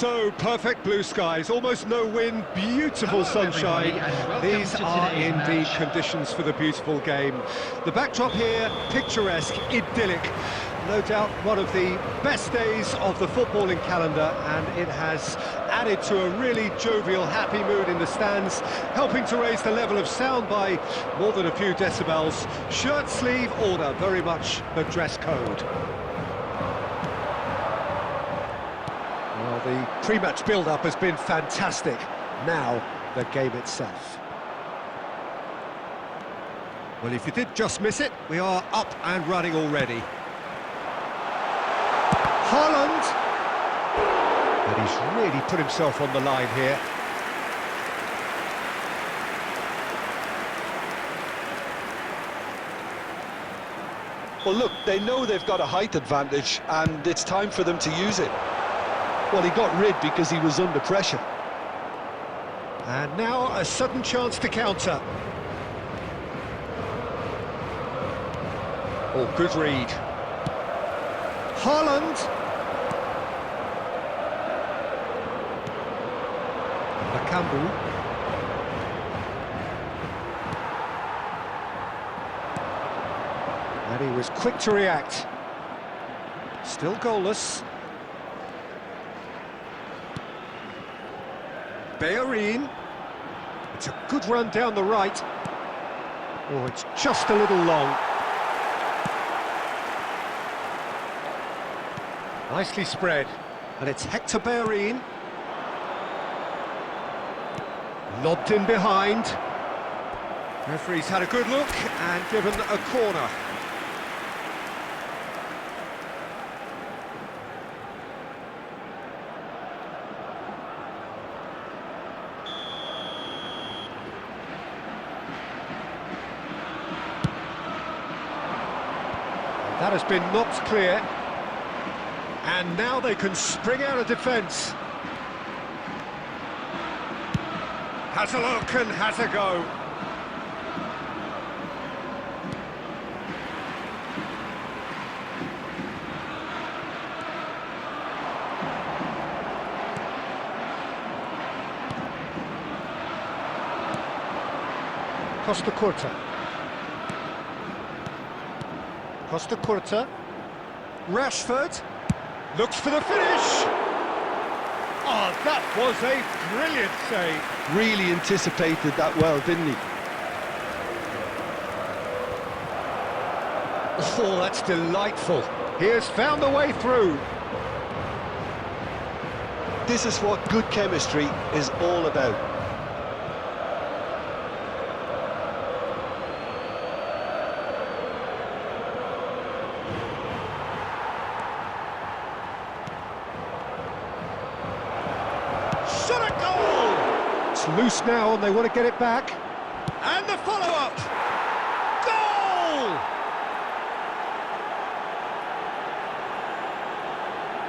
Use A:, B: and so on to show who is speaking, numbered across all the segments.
A: So, perfect blue skies, almost no wind, beautiful sunshine. These are indeed conditions for the beautiful game. The backdrop here, picturesque, idyllic. No doubt one of the best days of the footballing calendar, and it has added to a really jovial, happy mood in the stands, helping to raise the level of sound by more than a few decibels. Shirt sleeve order, very much the dress code. Well, the pre-match build-up has been fantastic. Now, the game itself. Well, if you did just miss it, we are up and running already. Haaland! And he's really put himself on the line here.
B: Well, look, they know they've got a height advantage, and it's time for them to use it. Well, he got rid because he was under pressure.
A: And now a sudden chance to counter. Oh, good read. Haaland. Nakambu. And he was quick to react. Still goalless. Bellerin. It's a good run down the right. Oh, it's just a little long. Nicely spread. And it's Hector Bellerin. Lobbed in behind. Referee's had a good look and given a corner. That has been knocked clear. And now they can spring out of defence. Has a look and has a go. Costa Curta. Costa Curta. Rashford looks for the finish. Oh, that was a brilliant save.
B: Really anticipated that well, didn't he?
A: Oh, that's delightful. He has found the way through.
B: This is what good chemistry is all about.
A: Shot a goal! It's loose now and they want to get it back. And the follow-up! Goal!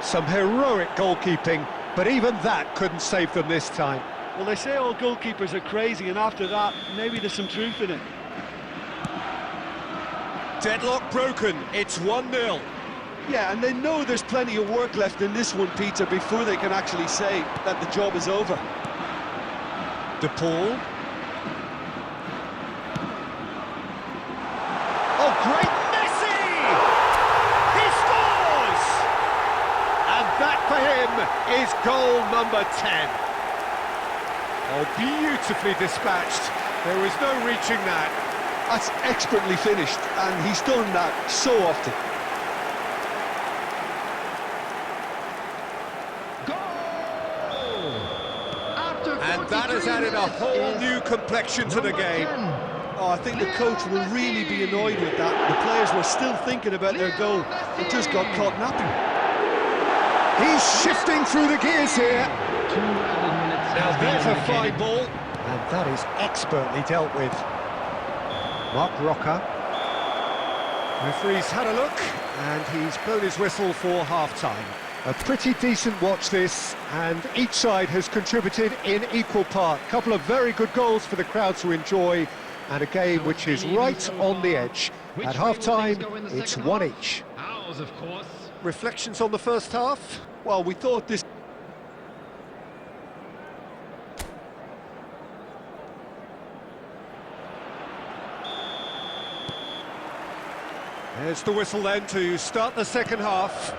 A: Some heroic goalkeeping, but even that couldn't save them this time.
C: Well, they say all goalkeepers are crazy, and after that, maybe there's some truth in it.
A: Deadlock broken, it's 1-0.
B: Yeah, and they know there's plenty of work left in this one, Peter, before they can actually say that the job is over.
A: De Paul. Oh, great Messi! He scores! And that for him is goal number 10. Oh, beautifully dispatched. There was no reaching that.
B: That's expertly finished, and he's done that so often.
A: And that has added a whole new complexion to the game.
B: Oh, I think the coach will really be annoyed with that. The players were still thinking about their goal and just got caught napping.
A: He's shifting through the gears here. Now there's a fine ball. And that is expertly dealt with. Mark Roca. Referee's had a look, and he's blown his whistle for half-time. A pretty decent watch this, and each side has contributed in equal part. A couple of very good goals for the crowd to enjoy, and a game which is right on the edge. At half-time, it's one each.
D: Ours, of course.
A: Reflections on the first half?
B: Well, we thought this...
A: There's the whistle then to start the second half.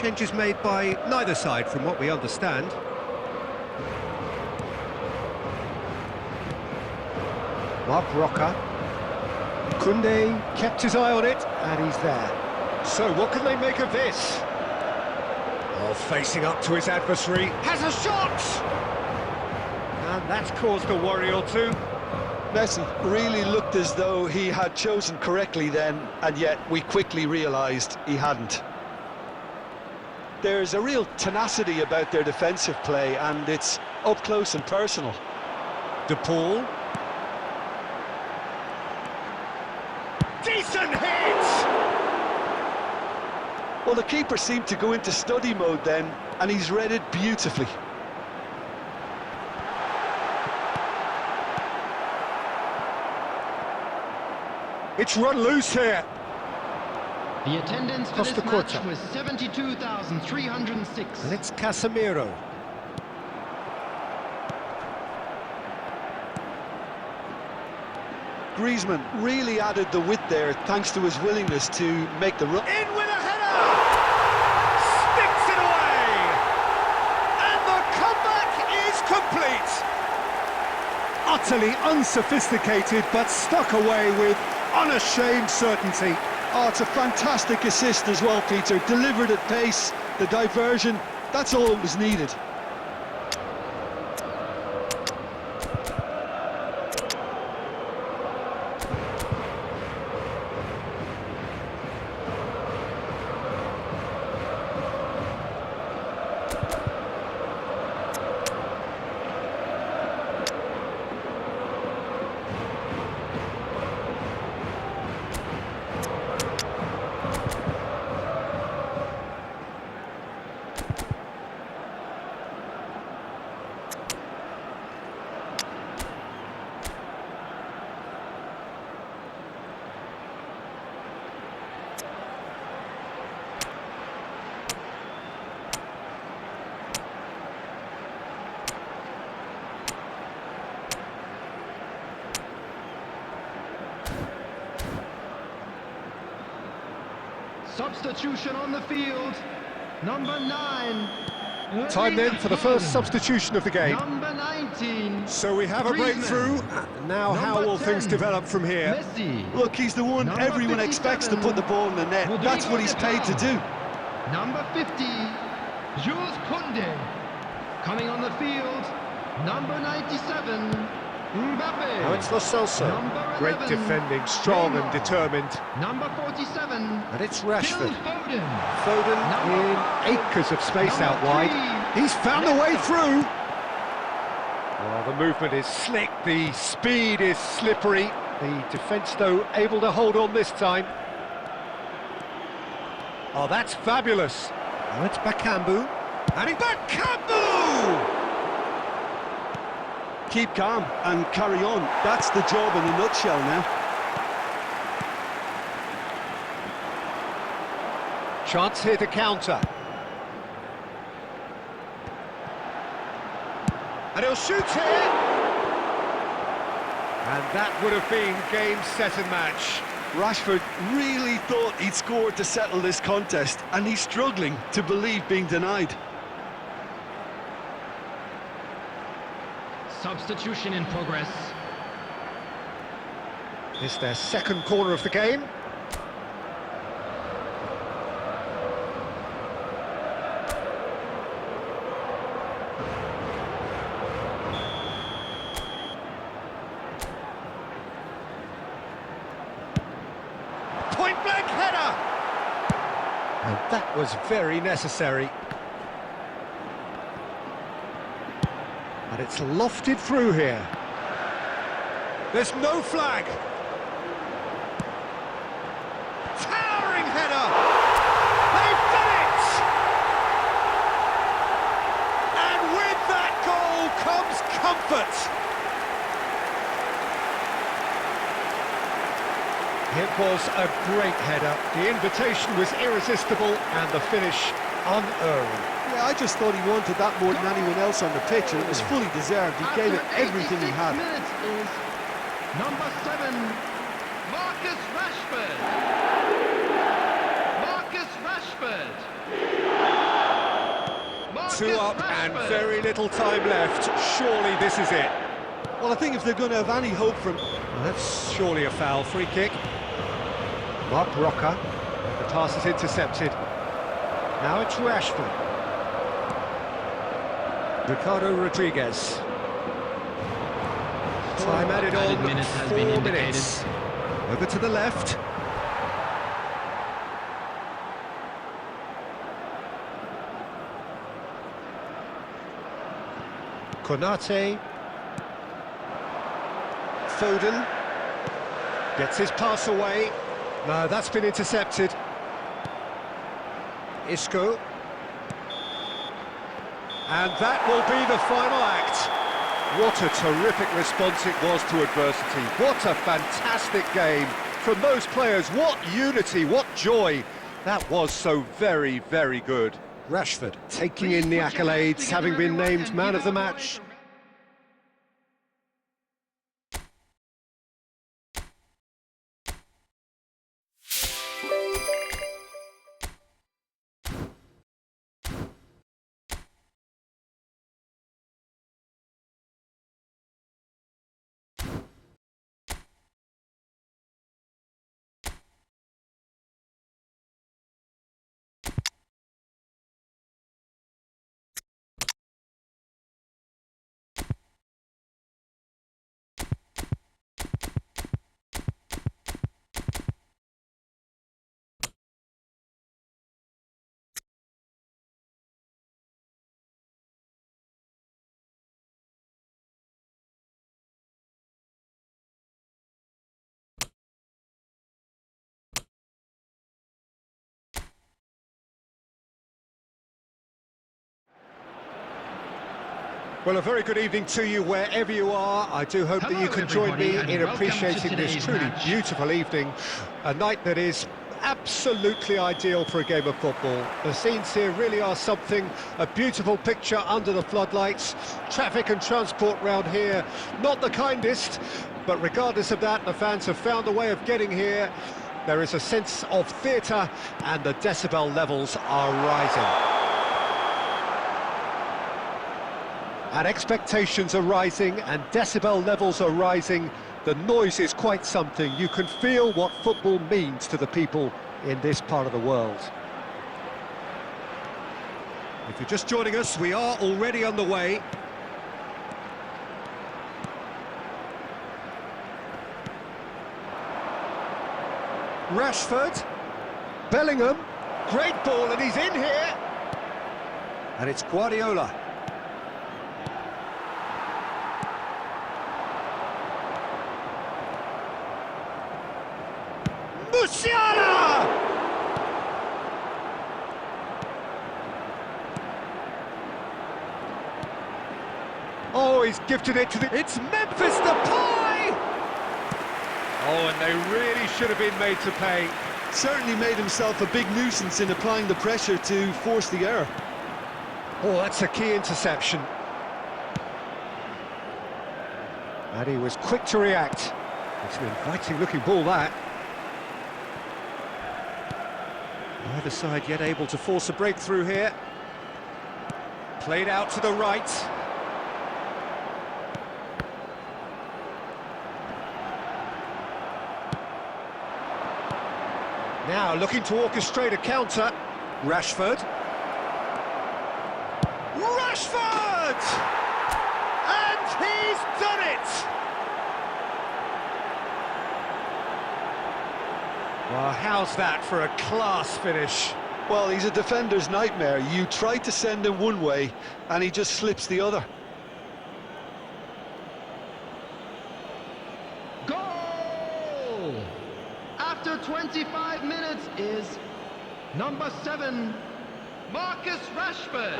A: Changes made by neither side from what we understand. Mark Roca. Koundé kept his eye on it, and he's there. So what can they make of this? Oh, facing up to his adversary, has a shot! And that's caused a worry or two.
B: Messi really looked as though he had chosen correctly then, and yet we quickly realised he hadn't. There's a real tenacity about their defensive play, and it's up close and personal.
A: De Paul. Decent hit!
B: Well, the keeper seemed to go into study mode then, and he's read it beautifully.
A: It's run loose here.
D: The attendance for
A: Costa
D: this match
A: Curta.
D: was 72,306.
A: And it's Casemiro.
B: Griezmann really added the width there thanks to his willingness to make the run.
A: In with a header! Sticks it away! And the comeback is complete! Utterly unsophisticated, but stuck away with unashamed certainty.
B: Oh, it's a fantastic assist as well, Peter. Delivered at pace, the diversion, that's all that was needed.
D: Substitution on the field. Number 9.
A: Time then for the first substitution of the game.
D: Number 19.
A: So we have a
D: Griezmann.
A: breakthrough. Now how
D: Number
A: will things
D: 10.
A: develop from here?
D: Messi.
B: Look, he's the one
D: Number
B: everyone expects to
D: 57.
B: put the ball in the net.
D: Rodrigo
B: That's what he's paid to do.
D: Number 50. Jules Koundé. Coming on the field. Number 97. Mbappe.
A: Now it's Lo Celso.
D: Number
A: Great
D: 11.
A: defending, strong and
D: Neymar.
A: determined.
D: Number 47.
A: And it's
D: Phil
A: Rashford.
D: Foden.
A: Foden
D: Number
A: in
D: 5.
A: acres of space
D: Number
A: out wide.
D: 3.
A: He's found a way through. Well, the movement is slick, the speed is slippery. The defence, though, able to hold on this time. Oh, that's fabulous. Now it's Bakambu. And Bakambu!
B: Keep calm and carry on. That's the job in a nutshell now.
A: Chance here to counter. And he'll shoot here. And that would have been game, set and match.
B: Rashford really thought he'd scored to settle this contest, and he's struggling to believe being denied.
D: Substitution in progress.
A: It's their second corner of the game. Point-blank header! And that was very necessary. And it's lofted through here. There's no flag. Towering header! They've done it! And with that goal comes comfort. It was a great header. The invitation was irresistible and the finish unearned.
B: Yeah, I just thought he wanted that more than anyone else on the pitch, and it was fully deserved. He gave it everything he had.
D: Minutes is number 7, Marcus Rashford. Marcus Rashford. Marcus
A: 2 up and
D: Rashford.
A: very little time left. Surely this is it.
B: Well, I think if they're going to have any hope from...
A: Well, that's surely a foul. Free kick. Mark Roca. The pass is intercepted. Now it's Rashford. Ricardo Rodriguez. Time added on,
D: minutes has
A: 4
D: been indicated.
A: minutes. Over to the left. Konate. Foden. Gets his pass away. No, that's been intercepted. Isco. And that will be the final act. What a terrific response it was to adversity. What a fantastic game from those players. What unity, what joy. That was so very, very good. Rashford taking in the accolades, having been named man of the match. Well, a very good evening to you wherever you are. I do hope that you can join me in appreciating this truly beautiful evening, a night that is absolutely ideal for a game of football. The scenes here really are something, a beautiful picture under the floodlights. Traffic and transport round here, not the kindest, but regardless of that, the fans have found a way of getting here. There is a sense of theatre and the decibel levels are rising. And expectations are rising and decibel levels are rising. The noise is quite something. You can feel what football means to the people in this part of the world. If you're just joining us, we are already on the way. Rashford, Bellingham, great ball and he's in here. And it's Guardiola. Musiala! Oh, he's gifted it to the... It's Memphis Depay! Oh, and they really should have been made to pay.
B: Certainly made himself a big nuisance in applying the pressure to force the error.
A: Oh, that's a key interception. And he was quick to react. It's an inviting-looking ball, that. Neither side yet able to force a breakthrough here. Played out to the right. Now looking to orchestrate a counter. Rashford. Rashford! And he's done it! Well, how's that for a class finish?
B: Well, he's a defender's nightmare. You try to send him one way, and he just slips the other.
D: Goal! After 25 minutes is number 7, Marcus Rashford.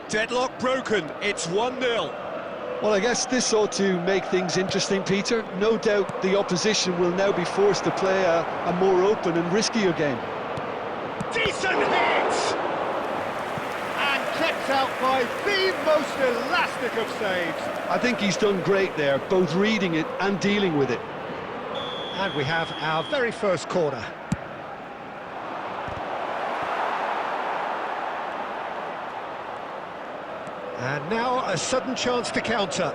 A: Deadlock broken, it's 1-0.
B: Well, I guess this ought to make things interesting, Peter. No doubt the opposition will now be forced to play a more open and riskier game.
A: Decent hit! And kept out by the most elastic of saves.
B: I think he's done great there, both reading it and dealing with it.
A: And we have our very first corner. And now a sudden chance to counter.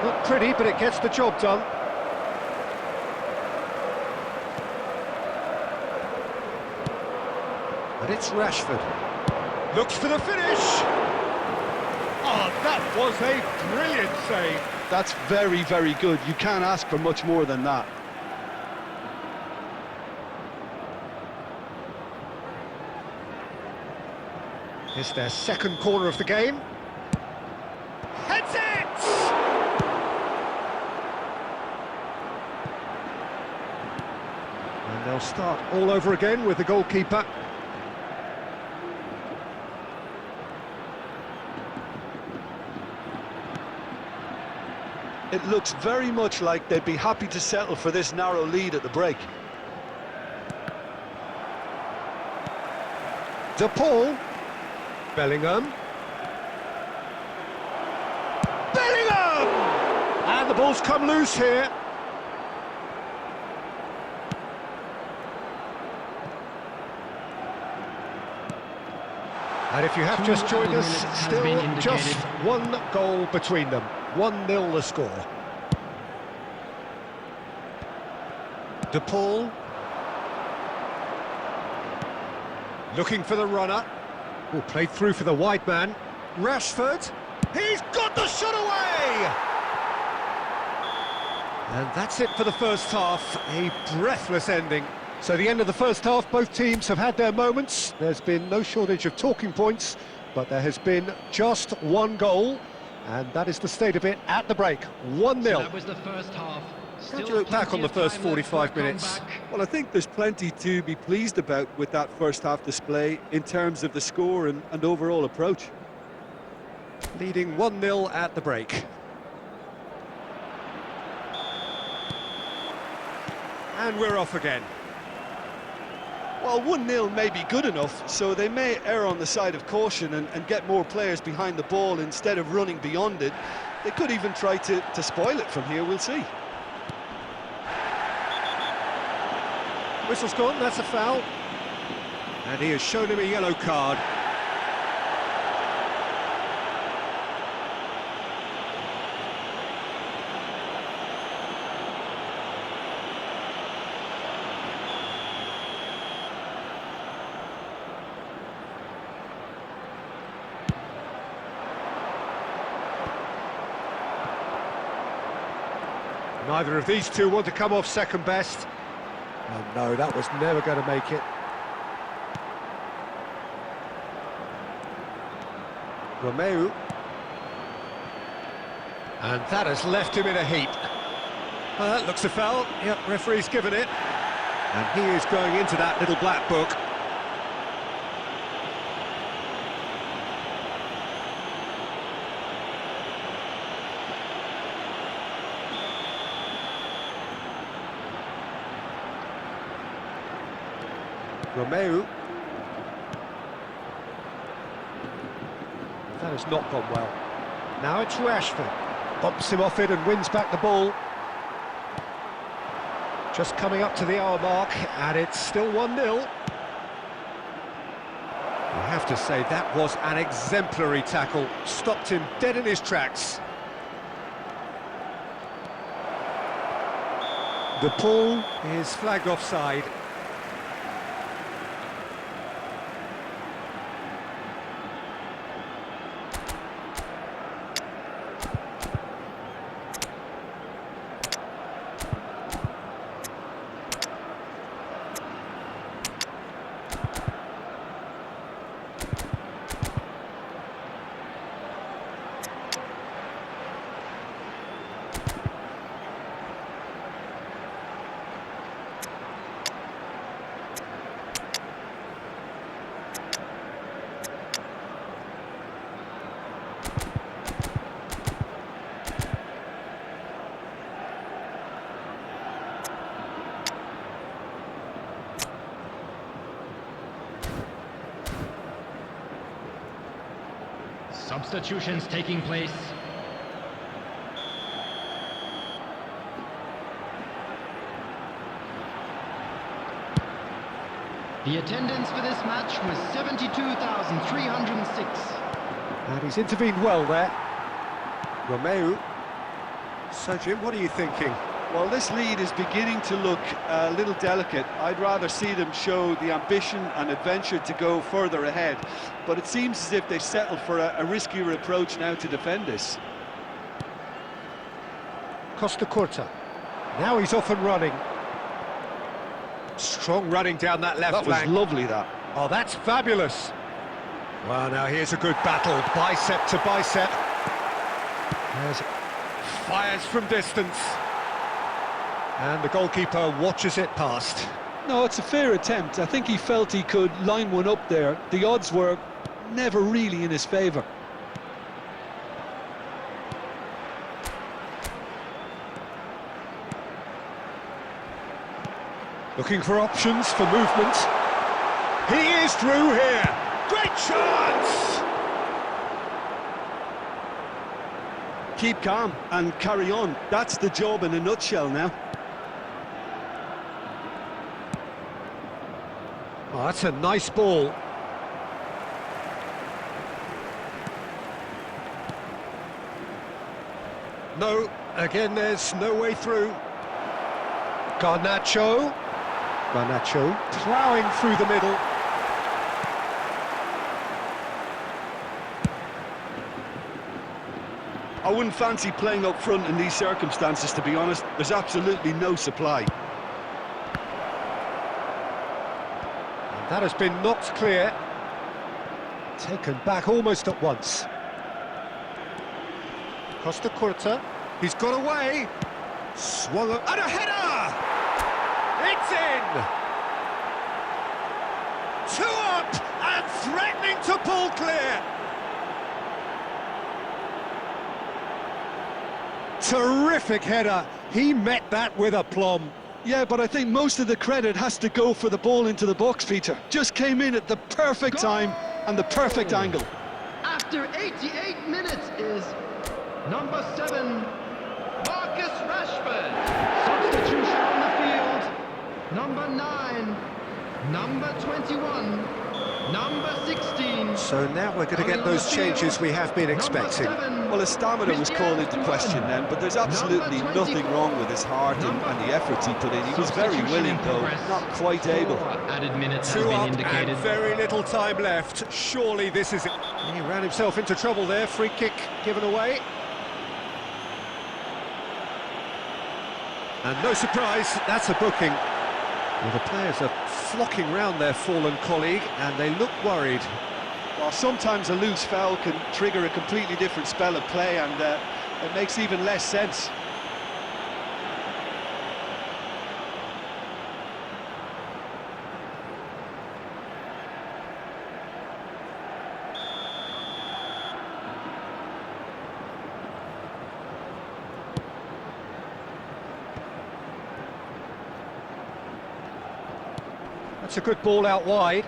A: Not pretty, but it gets the job done. And it's Rashford. Looks for the finish! Oh, that was a brilliant save.
B: That's very, very good. You can't ask for much more than that.
A: It's their second corner of the game. Heads it! And they'll start all over again with the goalkeeper.
B: It looks very much like they'd be happy to settle for this narrow lead at the break.
A: DePaul. Bellingham. Bellingham! And the ball's come loose here. And if you have just joined us, still just one goal between them. 1-0 the score. DePaul. Looking for the runner. Oh, played through for the wide man. Rashford. He's got the shot away! And that's it for the first half. A breathless ending. So the end of the first half, both teams have had their moments. There's been no shortage of talking points, but there has been just one goal, and that is the state of it at the break. 1-0.
D: So that was the first half.
A: How do you look back on the first 45 minutes?
B: Well, I think there's plenty to be pleased about with that first half display in terms of the score and overall approach.
A: Leading 1-0 at the break. And we're off again.
B: Well, 1-0 may be good enough, so they may err on the side of caution and get more players behind the ball instead of running beyond it. They could even try to spoil it from here, we'll see.
A: Whistle's gone, that's a foul. And he has shown him a yellow card. Neither of these two want to come off second best. Oh no, that was never going to make it. Romeu. And that has left him in a heap. That looks a foul. Yep, referee's given it. And he is going into that little black book. Romeu. That has not gone well. Now it's Rashford. Bumps him off it and wins back the ball. Just coming up to the hour mark, and it's still 1-0. You have to say that was an exemplary tackle. Stopped him dead in his tracks. The ball is flagged offside.
D: Substitutions taking place. The attendance for this match was 72,306.
A: And he's intervened well there. Romeu. So, Jim, what are you thinking?
B: Well, this lead is beginning to look a little delicate. I'd rather see them show the ambition and adventure to go further ahead. But it seems as if they settled for a riskier approach now to defend this.
A: Costa Curta. Now he's off and running. Strong running down that left flank.
B: That was lovely, that.
A: Oh, that's fabulous. Well, now here's a good battle, bicep to bicep. There's fires from distance. And the goalkeeper watches it past.
B: No, it's a fair attempt. I think he felt he could line one up there. The odds were never really in his favour.
A: Looking for options for movement. He is through here. Great chance!
B: Keep calm and carry on. That's the job in a nutshell now.
A: Oh, that's a nice ball. No, again there's no way through. Garnacho ploughing through the middle.
B: I wouldn't fancy playing up front in these circumstances, to be honest. There's absolutely no supply.
A: And that has been knocked clear. Taken back almost at once. Costa Curta, he's got away. Swung up, and a header! It's in! 2 up and threatening to pull clear. Terrific header. He met that with aplomb.
B: Yeah, but I think most of the credit has to go for the ball into the box, Peter. Just came in at the perfect time and the perfect angle.
D: After 88 minutes is number 7, Marcus Rashford. Substitution on the field. Number 9, number 21, number 16.
A: So now we're going to get those changes we have been expecting.
B: Well, his stamina was called into question then, but there's absolutely nothing wrong with his heart and the effort he put in. He was very willing, though, not quite able.
E: Added minutes has
A: Two
E: been
A: up
E: indicated.
A: and very little time left. Surely this is it. He ran himself into trouble there. Free kick given away. And no surprise, that's a booking. Well, the players are flocking round their fallen colleague and they look worried.
B: Well, sometimes a loose foul can trigger a completely different spell of play, and it makes even less sense.
A: That's a good ball out wide.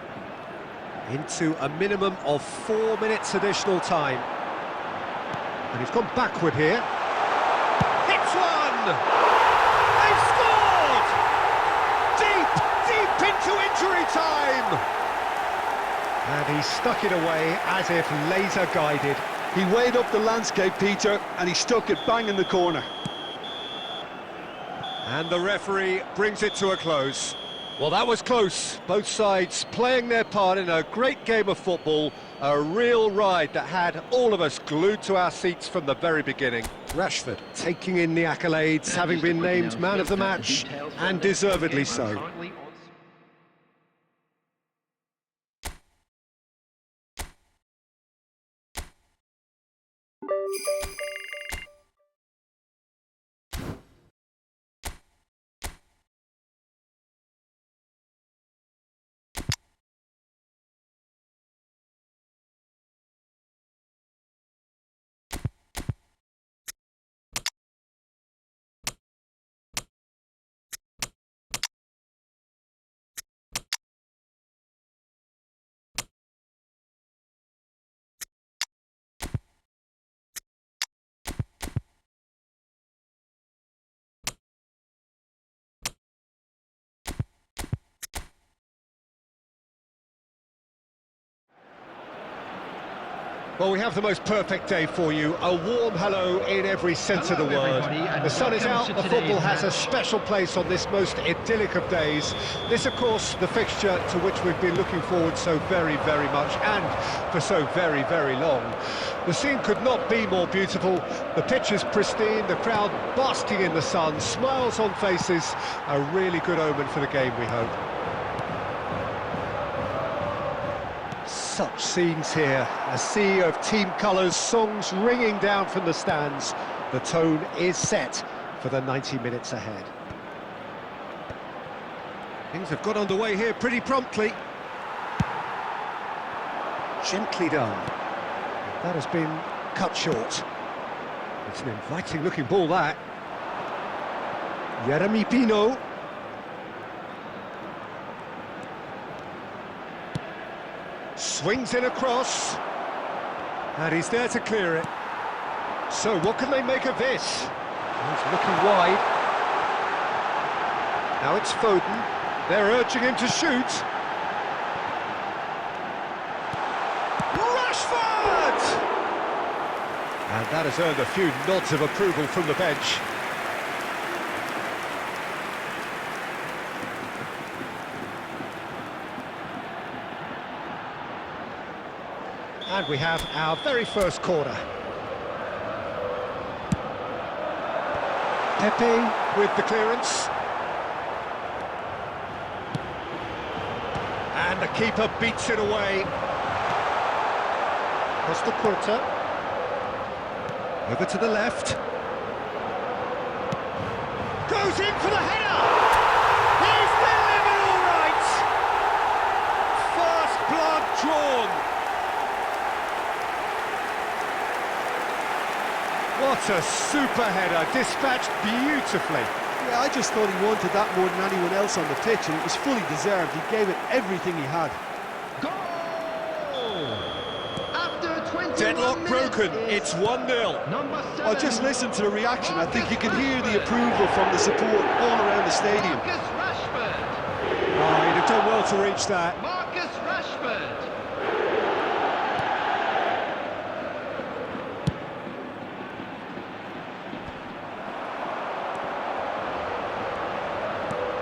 A: Into a minimum of 4 minutes additional time. And he's gone backward here. Hits one! They've scored! Deep into injury time! And he stuck it away as if laser guided.
B: He weighed up the landscape, Peter, and he stuck it bang in the corner.
A: And the referee brings it to a close. Well, that was close. Both sides playing their part in a great game of football. A real ride that had all of us glued to our seats from the very beginning. Rashford taking in the accolades, having been named man of the match, and deservedly so. Well, we have the most perfect day for you. A warm hello in every sense of the word. The sun is out, the football has a special place on this most idyllic of days. This, of course, the fixture to which we've been looking forward so very, very much, and for so very, very long. The scene could not be more beautiful. The pitch is pristine, the crowd basking in the sun, smiles on faces. A really good omen for the game, we hope. Such scenes here, a sea of team colours, songs ringing down from the stands. The tone is set for the 90 minutes ahead. Things have got underway here pretty promptly. Gently done. That has been cut short. It's an inviting looking ball, that. Jeremy Pino. Swings in across, and he's there to clear it. So what can they make of this? He's looking wide. Now it's Foden. They're urging him to shoot. Rashford! And that has earned a few nods of approval from the bench. And we have our very first corner. Pepe with the clearance. And the keeper beats it away. Costa Curta. Over to the left. Goes in for the header! He's delivered all right! First blood drawn. What a super header, dispatched beautifully.
B: Yeah, I just thought he wanted that more than anyone else on the pitch, and it was fully deserved. He gave it everything he had.
D: Goal! After 21
A: Deadlock
D: minutes,
A: broken, it's 1-0.
D: Number 7.
B: Oh, just listen to the reaction. I think you can hear the approval from the support all around the stadium.
D: Marcus Rashford.
A: Oh, he'd have done well to reach that.
D: Marcus Rashford.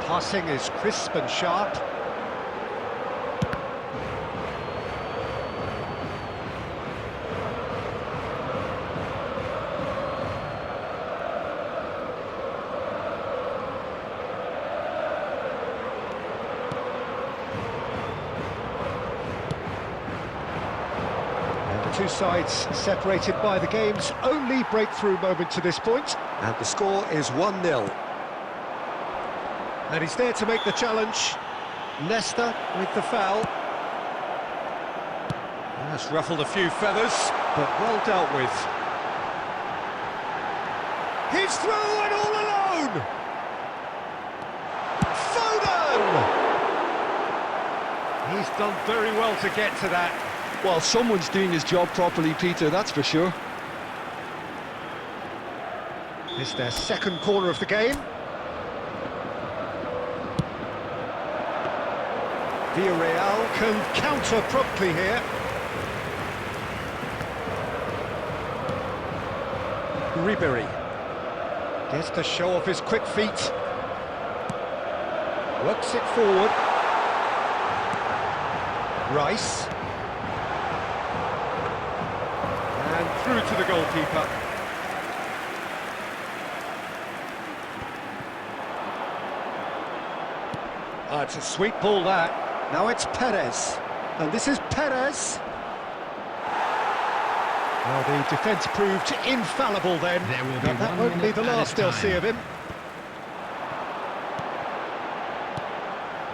A: Passing is crisp and sharp. And the two sides separated by the game's only breakthrough moment to this point. And the score is 1-0. And he's there to make the challenge. Leicester with the foul. That's ruffled a few feathers, but well dealt with. He's through and all alone! Foden! He's done very well to get to that.
B: Well, someone's doing his job properly, Peter, that's for sure.
A: It's their second corner of the game. Villarreal can counter promptly here. Ribery gets to show off his quick feet. Works it forward. Rice. And through to the goalkeeper. Oh, it's a sweet ball, that. Now it's Perez, and this is Perez. Well, the defence proved infallible then,
D: There will be
A: but that
D: 1
A: won't be
D: minute
A: the
D: at a
A: last they'll see
D: time.
A: of him.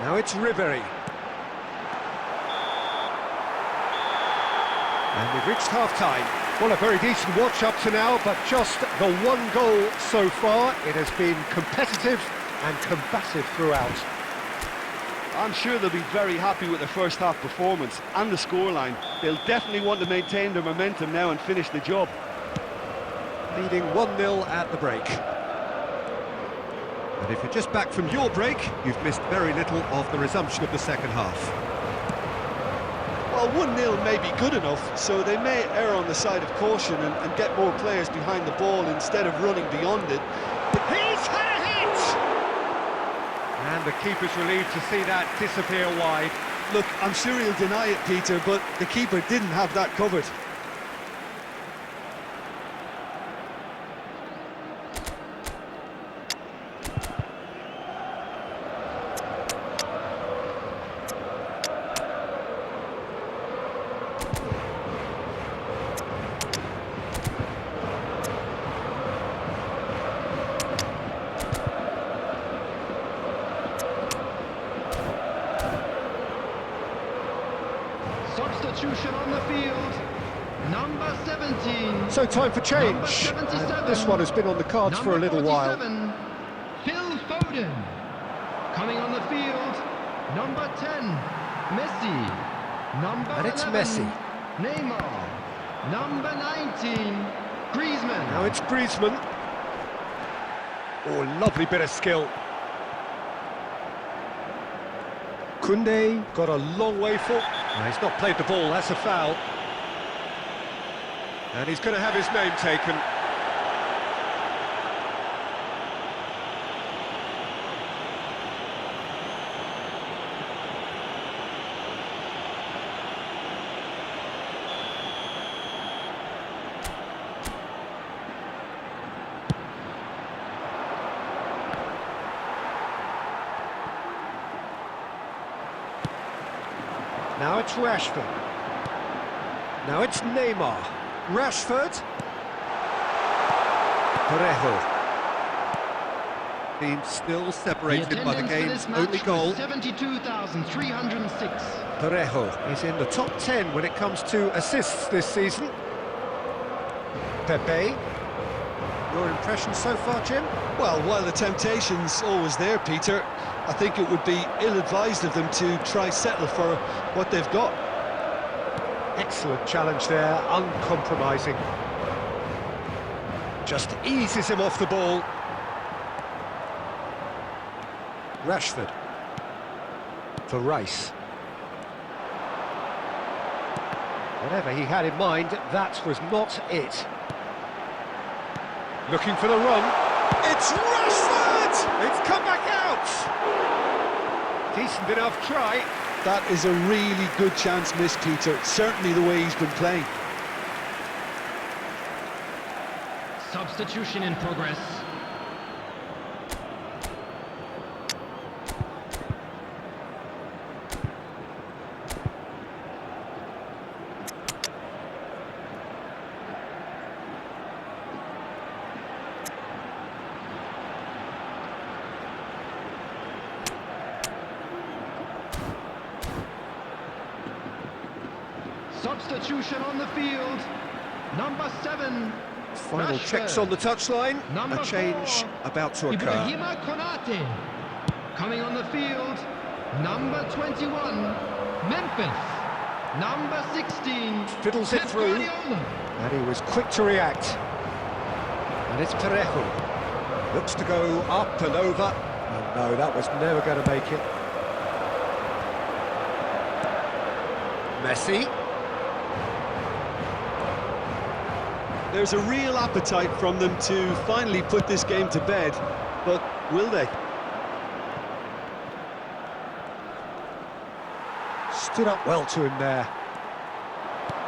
A: Now it's Ribery. And we've reached half-time. Well, a very decent watch up to now, but just the one goal so far. It has been competitive and combative throughout.
C: I'm sure they'll be very happy with their first half performance and the scoreline. They'll definitely want to maintain their momentum now and finish the job.
A: Leading 1-0 at the break. And if you're just back from your break, you've missed very little of the resumption of the second half.
B: Well, 1-0 may be good enough, so they may err on the side of caution and get more players behind the ball instead of running beyond it.
A: He's had a hit! And the keeper's relieved to see that disappear wide.
B: Look, I'm sure he'll deny it, Peter, but the keeper didn't have that covered.
D: Substitution on the field. Number 17.
A: So time for change.
D: Number 77.
A: And this one has been on the cards for a little while.
D: Phil Foden. Coming on the field. Number 10. Messi. Number
A: And it's
D: 11,
A: Messi.
D: Neymar. Number 19. Griezmann.
A: Now it's Griezmann. Oh, lovely bit of skill. Koundé got a long way forward. No, he's not played the ball, that's a foul. And he's going to have his name taken. Now it's Rashford. Now it's Neymar. Rashford. Parejo. Team still separated by the game's only goal.
D: 72,306.
A: Parejo is in the top 10 when it comes to assists this season. Pepe. Your impression so far, Jim?
B: Well, while the temptation's always there, Peter, I think it would be ill-advised of them to try settle for what they've got.
A: Excellent challenge there, uncompromising. Just eases him off the ball. Rashford. For Rice. Whatever he had in mind, that was not it. Looking for the run.
B: It's Rashford!
A: It's come back out! Decent enough try.
B: That is a really good chance missed, Peter. Certainly the way he's been playing.
D: Substitution in progress. Substitution on the field. Number 7.
A: Final
D: Rashford.
A: checks on the touchline.
D: Number
A: A change
D: 4.
A: about to occur.
D: Ibrahima Konate. Coming on the field. Number 21. Memphis. Number 16.
A: Fiddles it
D: Pep
A: through.
D: Guardiola.
A: And he was quick to react. And it's Parejo. Looks to go up and over. And no, that was never going to make it. Messi.
B: There's a real appetite from them to finally put this game to bed, but will they?
A: Stood up well to him there.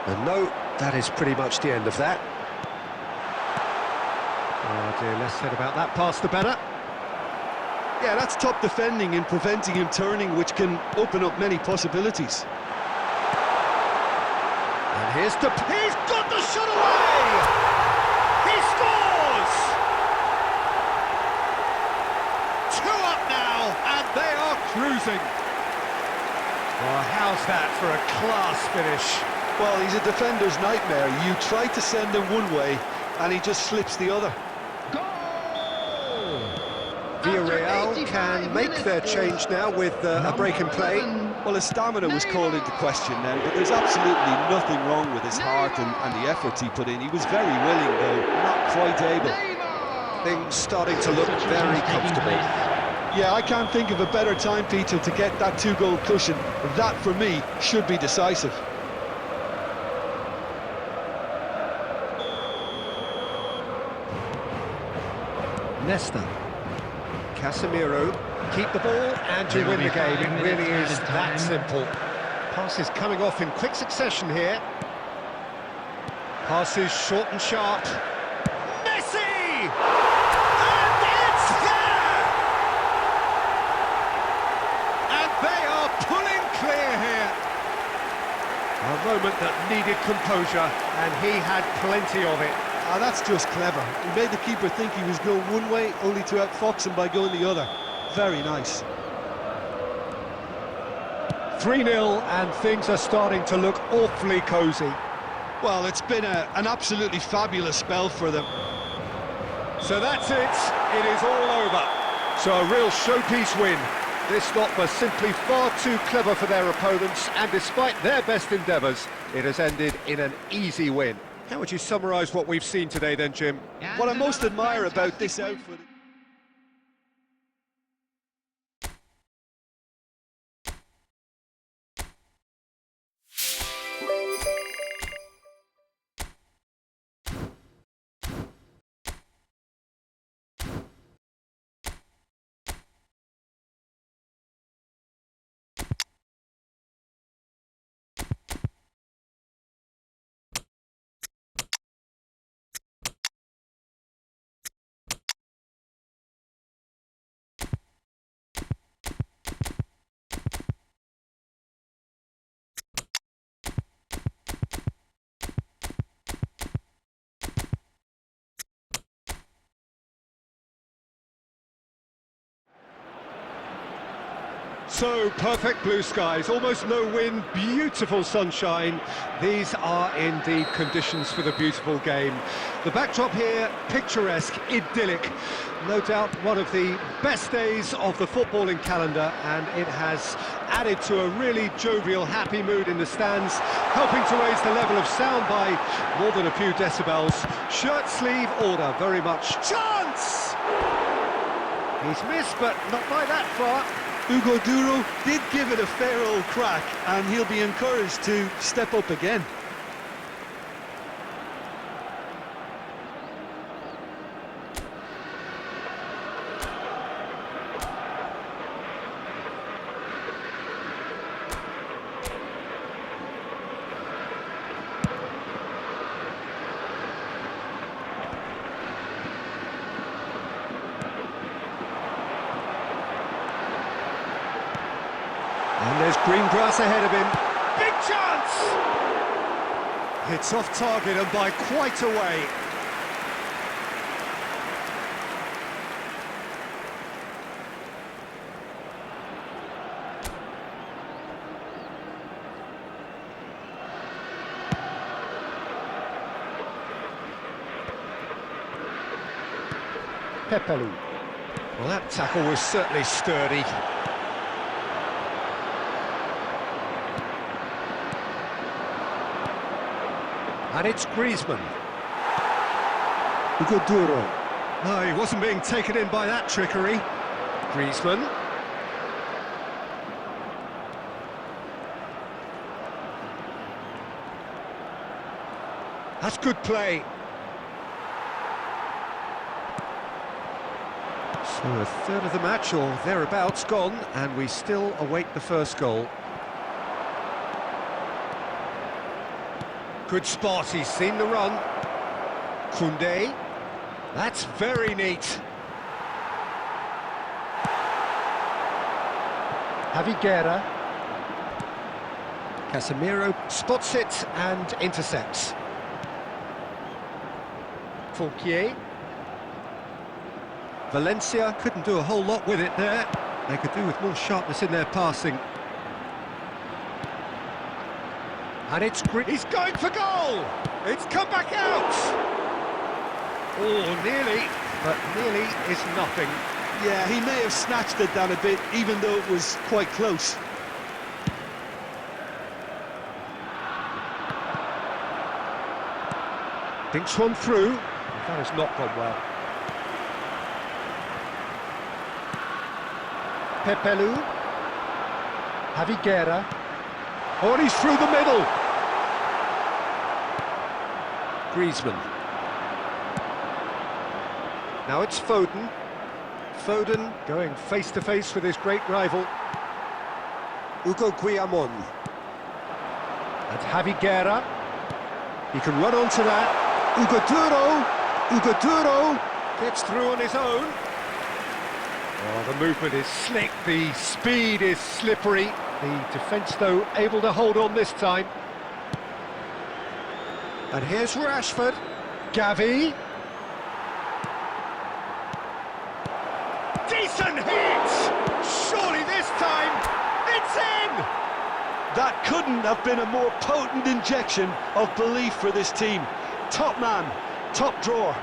A: And no, that is pretty much the end of that. Oh dear, less said about that pass the better.
B: Yeah, that's top defending and preventing him turning, which can open up many possibilities.
A: And here's he's got the shot away! He scores! 2 up now, and they are cruising. Oh, how's that for a class finish?
B: Well, he's a defender's nightmare. You try to send him one way, and he just slips the other.
D: Goal!
A: Villarreal can make their change now with a break in play.
B: Well, his stamina was called into question then, but there's absolutely nothing wrong with his heart and the effort he put in. He was very willing, though not quite able.
A: Things starting to look very comfortable.
B: Yeah, I can't think of a better time, Peter, to get that 2-goal cushion. That, for me, should be decisive.
A: Nesta. Casemiro. Keep the ball and you win the game. It really is that simple. Passes coming off in quick succession here. Passes short and sharp. Messi! And it's there! And they are pulling clear here. A moment that needed composure, and he had plenty of it.
B: Ah, that's just clever. He made the keeper think he was going one way, only to outfox him by going the other. Very nice.
A: 3-0, and things are starting to look awfully cosy.
B: Well, it's been an absolutely fabulous spell for them.
A: So that's it. It is all over. So a real showpiece win. This lot was simply far too clever for their opponents, and despite their best endeavours, it has ended in an easy win. How would you summarise what we've seen today then, Jim?
B: What I most admire about this outfit...
A: So, perfect blue skies, almost no wind, beautiful sunshine. These are indeed conditions for the beautiful game. The backdrop here, picturesque, idyllic. No doubt one of the best days of the footballing calendar, and it has added to a really jovial, happy mood in the stands, helping to raise the level of sound by more than a few decibels. Shirt sleeve order, very much. Chance! He's missed, but not by that far.
B: Hugo Duro did give it a fair old crack, and he'll be encouraged to step up again.
A: And there's green grass ahead of him. Big chance! It's off target and by quite a way. Pepelu. Well, that tackle was certainly sturdy. And it's Griezmann.
B: Hugo Duro.
A: No, he wasn't being taken in by that trickery. Griezmann. That's good play. So a third of the match, or thereabouts, gone, and we still await the first goal. Good spot, he's seen the run. Koundé. That's very neat. Javiguera. Casemiro spots it and intercepts. Fouquier. Valencia couldn't do a whole lot with it there. They could do with more sharpness in their passing. And he's going for goal! It's come back out! Oh, nearly, but nearly is nothing.
B: Yeah, he may have snatched it down a bit, even though it was quite close.
A: Dinks one through. That has not gone well. Pepelu. Javiguera. Oh, and he's through the middle. Griezmann. Now it's Foden. Foden going face-to-face with his great rival. Hugo Guillamon. And Javiguera. He can run onto that. Hugo Duro gets through on his own. Oh, the movement is slick, the speed is slippery. The defence, though, able to hold on this time. And here's Rashford. Gavi. Decent hit! Surely this time, it's in!
B: That couldn't have been a more potent injection of belief for this team. Top man, top drawer.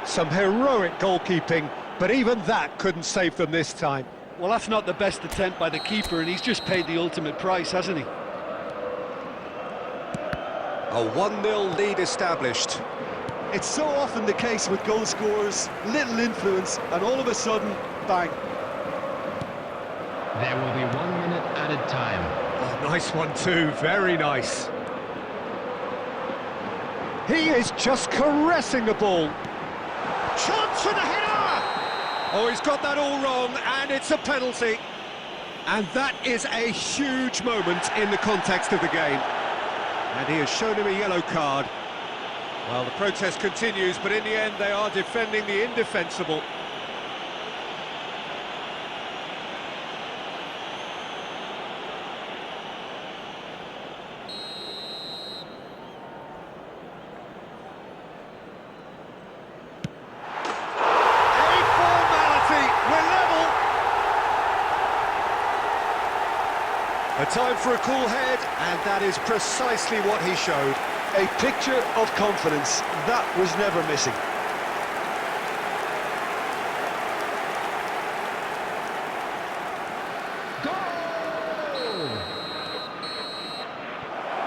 A: Some heroic goalkeeping, but even that couldn't save them this time.
C: Well, that's not the best attempt by the keeper, and he's just paid the ultimate price, hasn't he?
A: A 1-0 lead established.
B: It's so often the case with goal scorers, little influence, and all of a sudden, bang.
D: There will be 1 minute added time.
A: Oh, nice one too, very nice. He is just caressing the ball. Chance for the header! Oh, he's got that all wrong, and it's a penalty. And that is a huge moment in the context of the game. And he has shown him a yellow card. Well, the protest continues, but in the end they are defending the indefensible. Time for a cool head, and that is precisely what he showed.
B: A picture of confidence, that was never missing.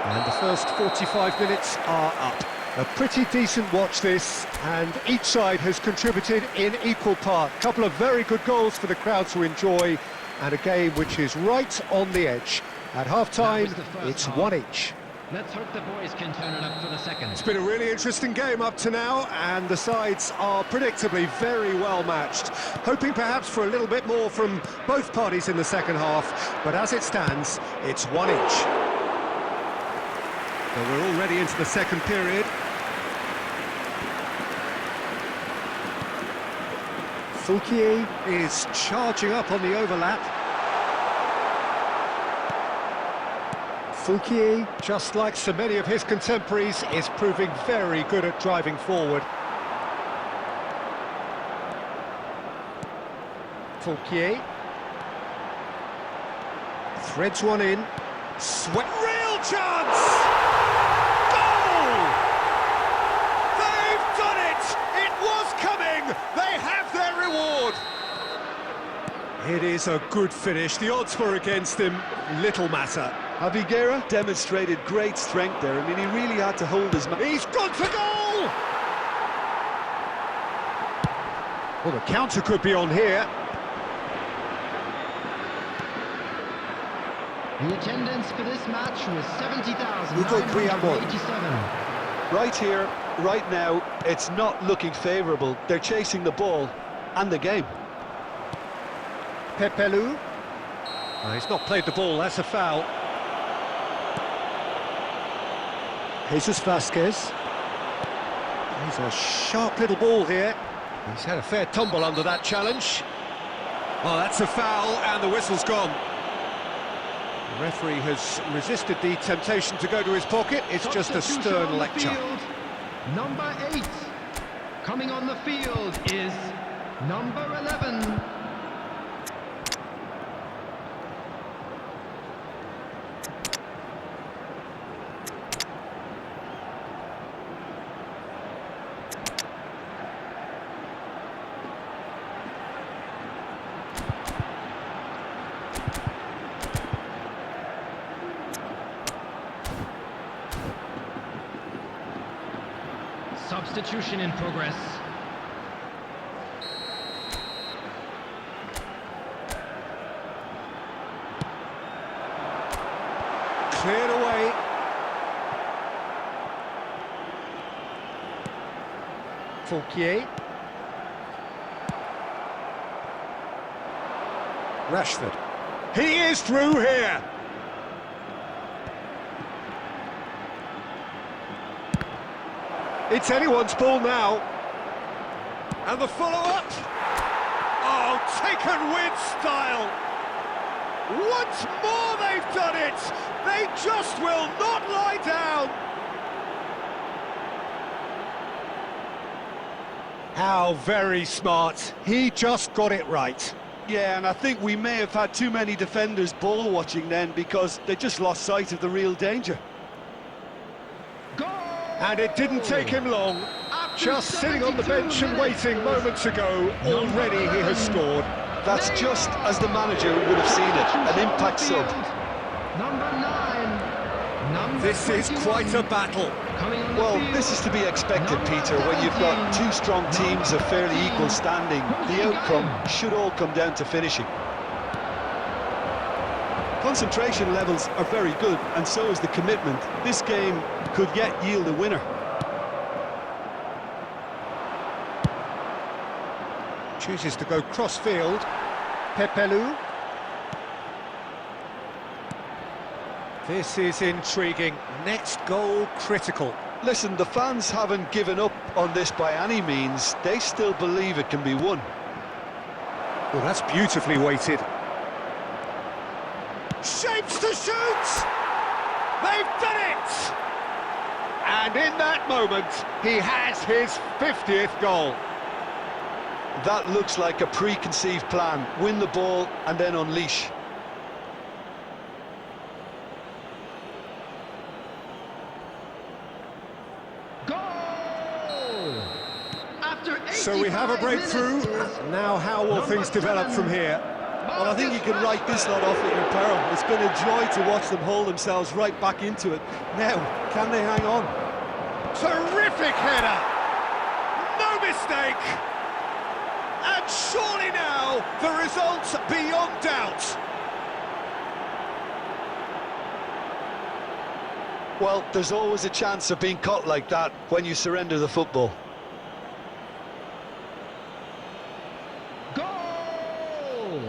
A: And the first 45 minutes are up. A pretty decent watch this, and each side has contributed in equal part. A couple of very good goals for the crowd to enjoy, and a game which is right on the edge. At half-time, it's one each.
D: Let's hope the boys can turn it up for the second.
A: It's been a really interesting game up to now, and the sides are predictably very well matched. Hoping perhaps for a little bit more from both parties in the second half, but as it stands, it's one each. So we're already into the second period. Fouquier is charging up on the overlap. Fouquier, just like so many of his contemporaries, is proving very good at driving forward. Fouquier threads one in. Real chance! Goal! They've done it! It was coming! They have their reward! It is a good finish. The odds were against him. Little matter.
B: Aviguera demonstrated great strength there. I mean, he really had to hold his man.
A: He's gone for goal! Well, the counter could be on here.
D: The attendance for this match was 70,987.
B: Right here, right now, it's not looking favourable. They're chasing the ball and the game.
A: Pepelu. Oh, he's not played the ball, that's a foul. Jesus Vasquez. He's a sharp little ball here. He's had a fair tumble under that challenge. Oh, that's a foul, and the whistle's gone. The referee has resisted the temptation to go to his pocket. It's just a stern lecture.
D: Number 8. Coming on the field is number 11. Substitution in progress.
A: Cleared away. Fouquier. Rashford. He is through here. It's anyone's ball now. And the follow-up. Oh, taken with style. Once more they've done it. They just will not lie down. How very smart. He just got it right.
B: Yeah, and I think we may have had too many defenders ball watching then because they just lost sight of the real danger.
A: And it didn't take him long. Just sitting on the bench and waiting moments ago, already he has scored.
B: That's just as the manager would have seen it, an impact sub.
D: Number 9.
A: This is quite a battle.
B: Well, this is to be expected, Peter, when you've got two strong teams of fairly equal standing. The outcome should all come down to finishing. Concentration levels are very good, and so is the commitment. This game could yet yield a winner.
A: Chooses to go cross-field. Pepelu. This is intriguing. Next goal critical.
B: Listen, the fans haven't given up on this by any means. They still believe it can be won.
A: Well, that's beautifully weighted. Shapes to shoot! They've done it! And in that moment, he has his 50th goal.
B: That looks like a preconceived plan. Win the ball and then unleash.
D: Goal! After 85
A: So we have a breakthrough. Now how will things develop from here?
B: Well, I think you can write this lot off at your peril. It's been a joy to watch them hold themselves right back into it. Now, can they hang on?
A: Terrific header! No mistake! And surely now, the result's beyond doubt.
B: Well, there's always a chance of being caught like that when you surrender the football.
D: Goal!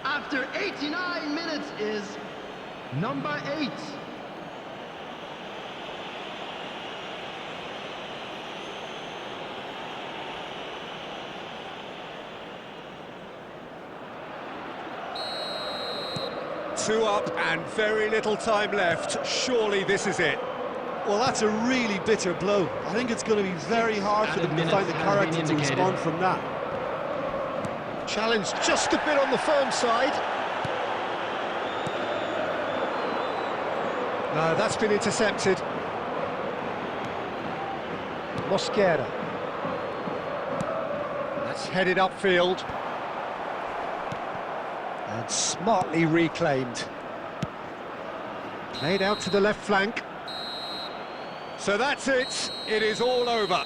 D: After 89 minutes is number 8.
A: Two up and very little time left. Surely this is it.
B: Well, that's a really bitter blow. I think it's going to be very hard for them to find the character to respond from that.
A: Challenge just a bit on the firm side. No, that's been intercepted. Mosquera. That's headed upfield. And smartly reclaimed. Played out to the left flank. So that's it. It is all over.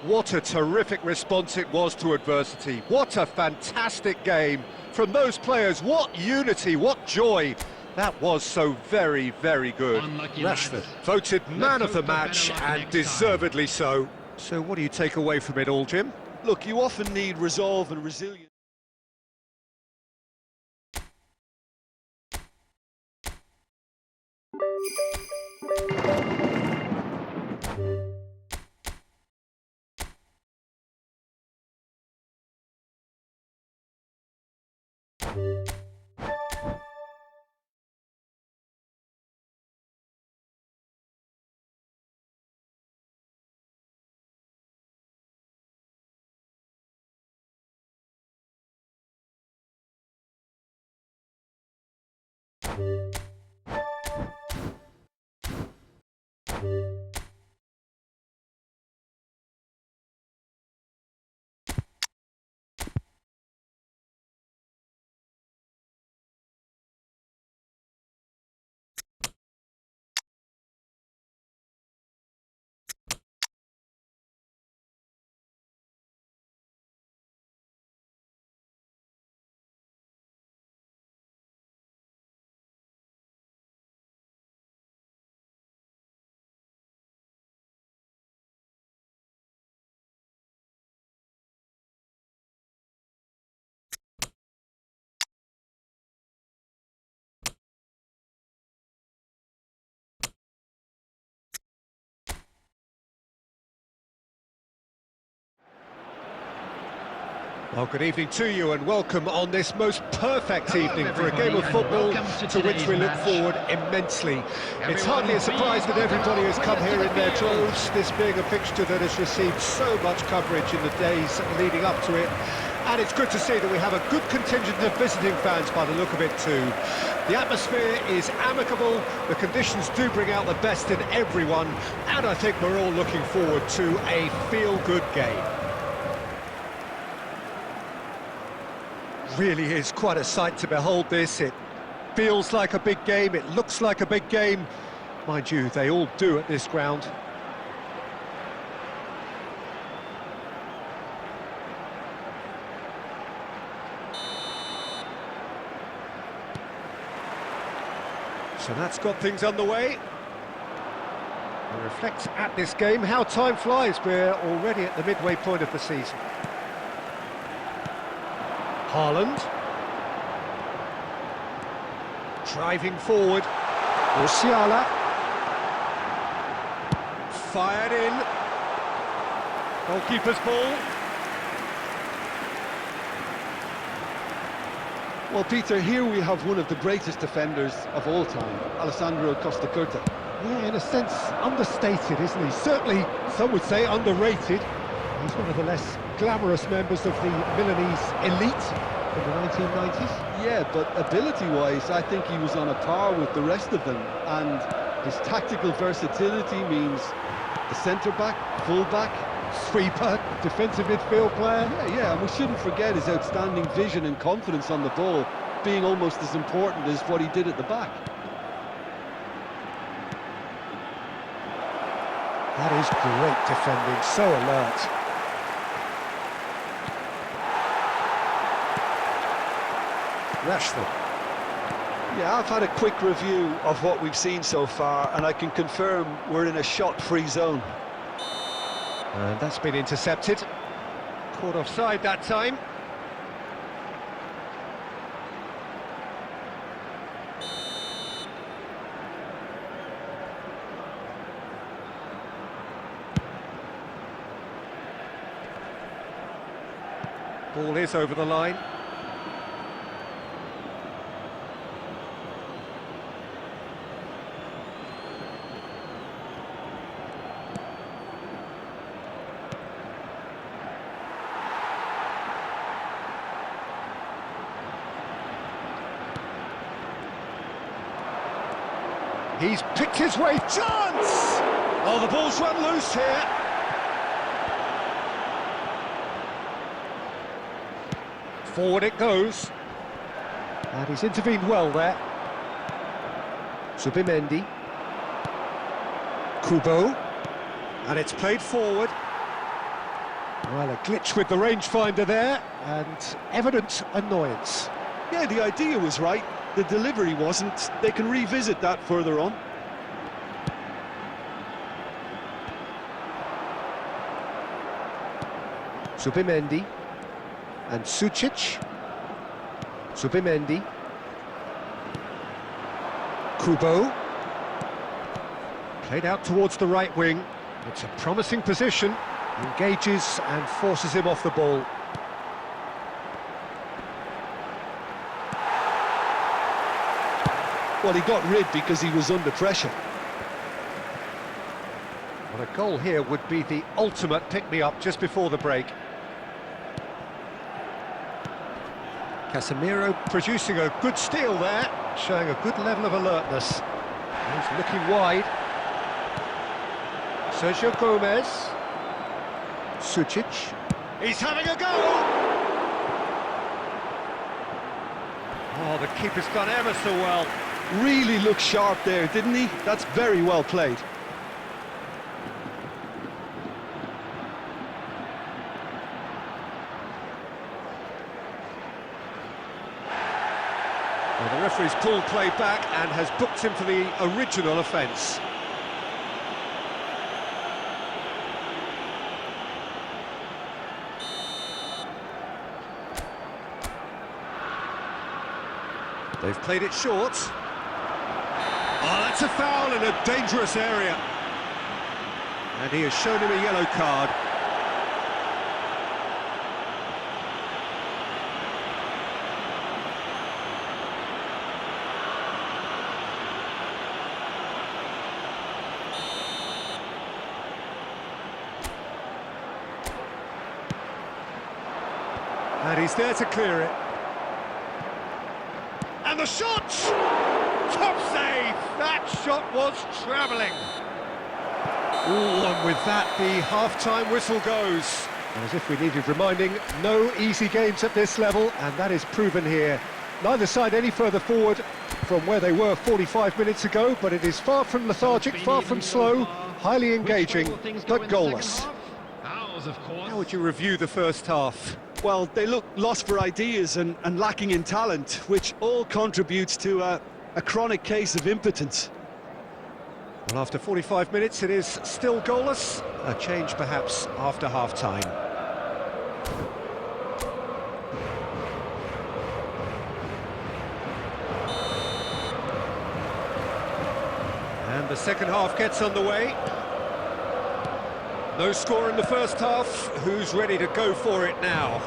A: What a terrific response it was to adversity. What a fantastic game from those players. What unity, what joy. That was so very, very good. Rashford voted man of the match, and deservedly so. So what do you take away from it all, Jim?
B: Look, you often need resolve and resilience.
A: Well, good evening to you and welcome on this most perfect evening for a game of football to which we look forward immensely. It's hardly a surprise that everybody has come here in their droves, this being a fixture that has received so much coverage in the days leading up to it. And it's good to see that we have a good contingent of visiting fans by the look of it too. The atmosphere is amicable, the conditions do bring out the best in everyone, and I think we're all looking forward to a feel-good game. Really is quite a sight to behold this. It feels like a big game, it looks like a big game. Mind you, they all do at this ground. So that's got things underway. We reflect at this game how time flies. We're already at the midway point of the season. Haaland. Driving forward. Musiala. Fired in. Goalkeeper's ball.
B: Well, Peter, here we have one of the greatest defenders of all time, Alessandro Costa Curta.
A: Yeah, in a sense, understated, isn't he? Certainly, some would say underrated. He's one of the less glamorous members of the Milanese elite in the 1990s.
B: Yeah, but ability-wise, I think he was on a par with the rest of them, and his tactical versatility means a centre-back, full-back,
A: Sweeper, defensive midfield player.
B: yeah, and we shouldn't forget his outstanding vision and confidence on the ball, being almost as important as what he did at the back.
A: That is great defending, so alert. Rashford.
B: Yeah, I've had a quick review of what we've seen so far, and I can confirm we're in a shot-free zone.
A: And that's been intercepted. Caught offside that time. Ball is over the line. He's picked his way, chance! Oh, the ball's run loose here. Forward it goes. And he's intervened well there. Zubimendi. Kubo. And it's played forward. Well, a glitch with the rangefinder there, and evident annoyance.
B: Yeah, the idea was right, the delivery wasn't. They can revisit that further on.
A: Zubimendi. And Sucic. Zubimendi. Kubo. Played out towards the right wing. It's a promising position. Engages and forces him off the ball.
B: Well, he got rid because he was under pressure.
A: Well, a goal here would be the ultimate pick-me-up just before the break. Casemiro producing a good steal there, showing a good level of alertness. He's looking wide. Sergio Gomez. Sucic. He's having a go! Oh, the keeper's done ever so well.
B: Really looked sharp there, didn't he? That's very well played.
A: Well, the referee's pulled play back and has booked him for the original offence. They've played it short. Oh, that's a foul in a dangerous area. And he has shown him a yellow card. And he's there to clear it. And the shot! Top save! That shot was travelling. Ooh, and with that, the half-time whistle goes. And as if we needed reminding, no easy games at this level, and that is proven here. Neither side any further forward from where they were 45 minutes ago, but it is far from lethargic, far from slow, highly engaging, but goalless. How would you review the first half?
B: Well, they look lost for ideas and lacking in talent, which all contributes to a chronic case of impotence.
A: Well, after 45 minutes, it is still goalless. A change, perhaps, after half-time. And the second half gets underway. No score in the first half. Who's ready to go for it now?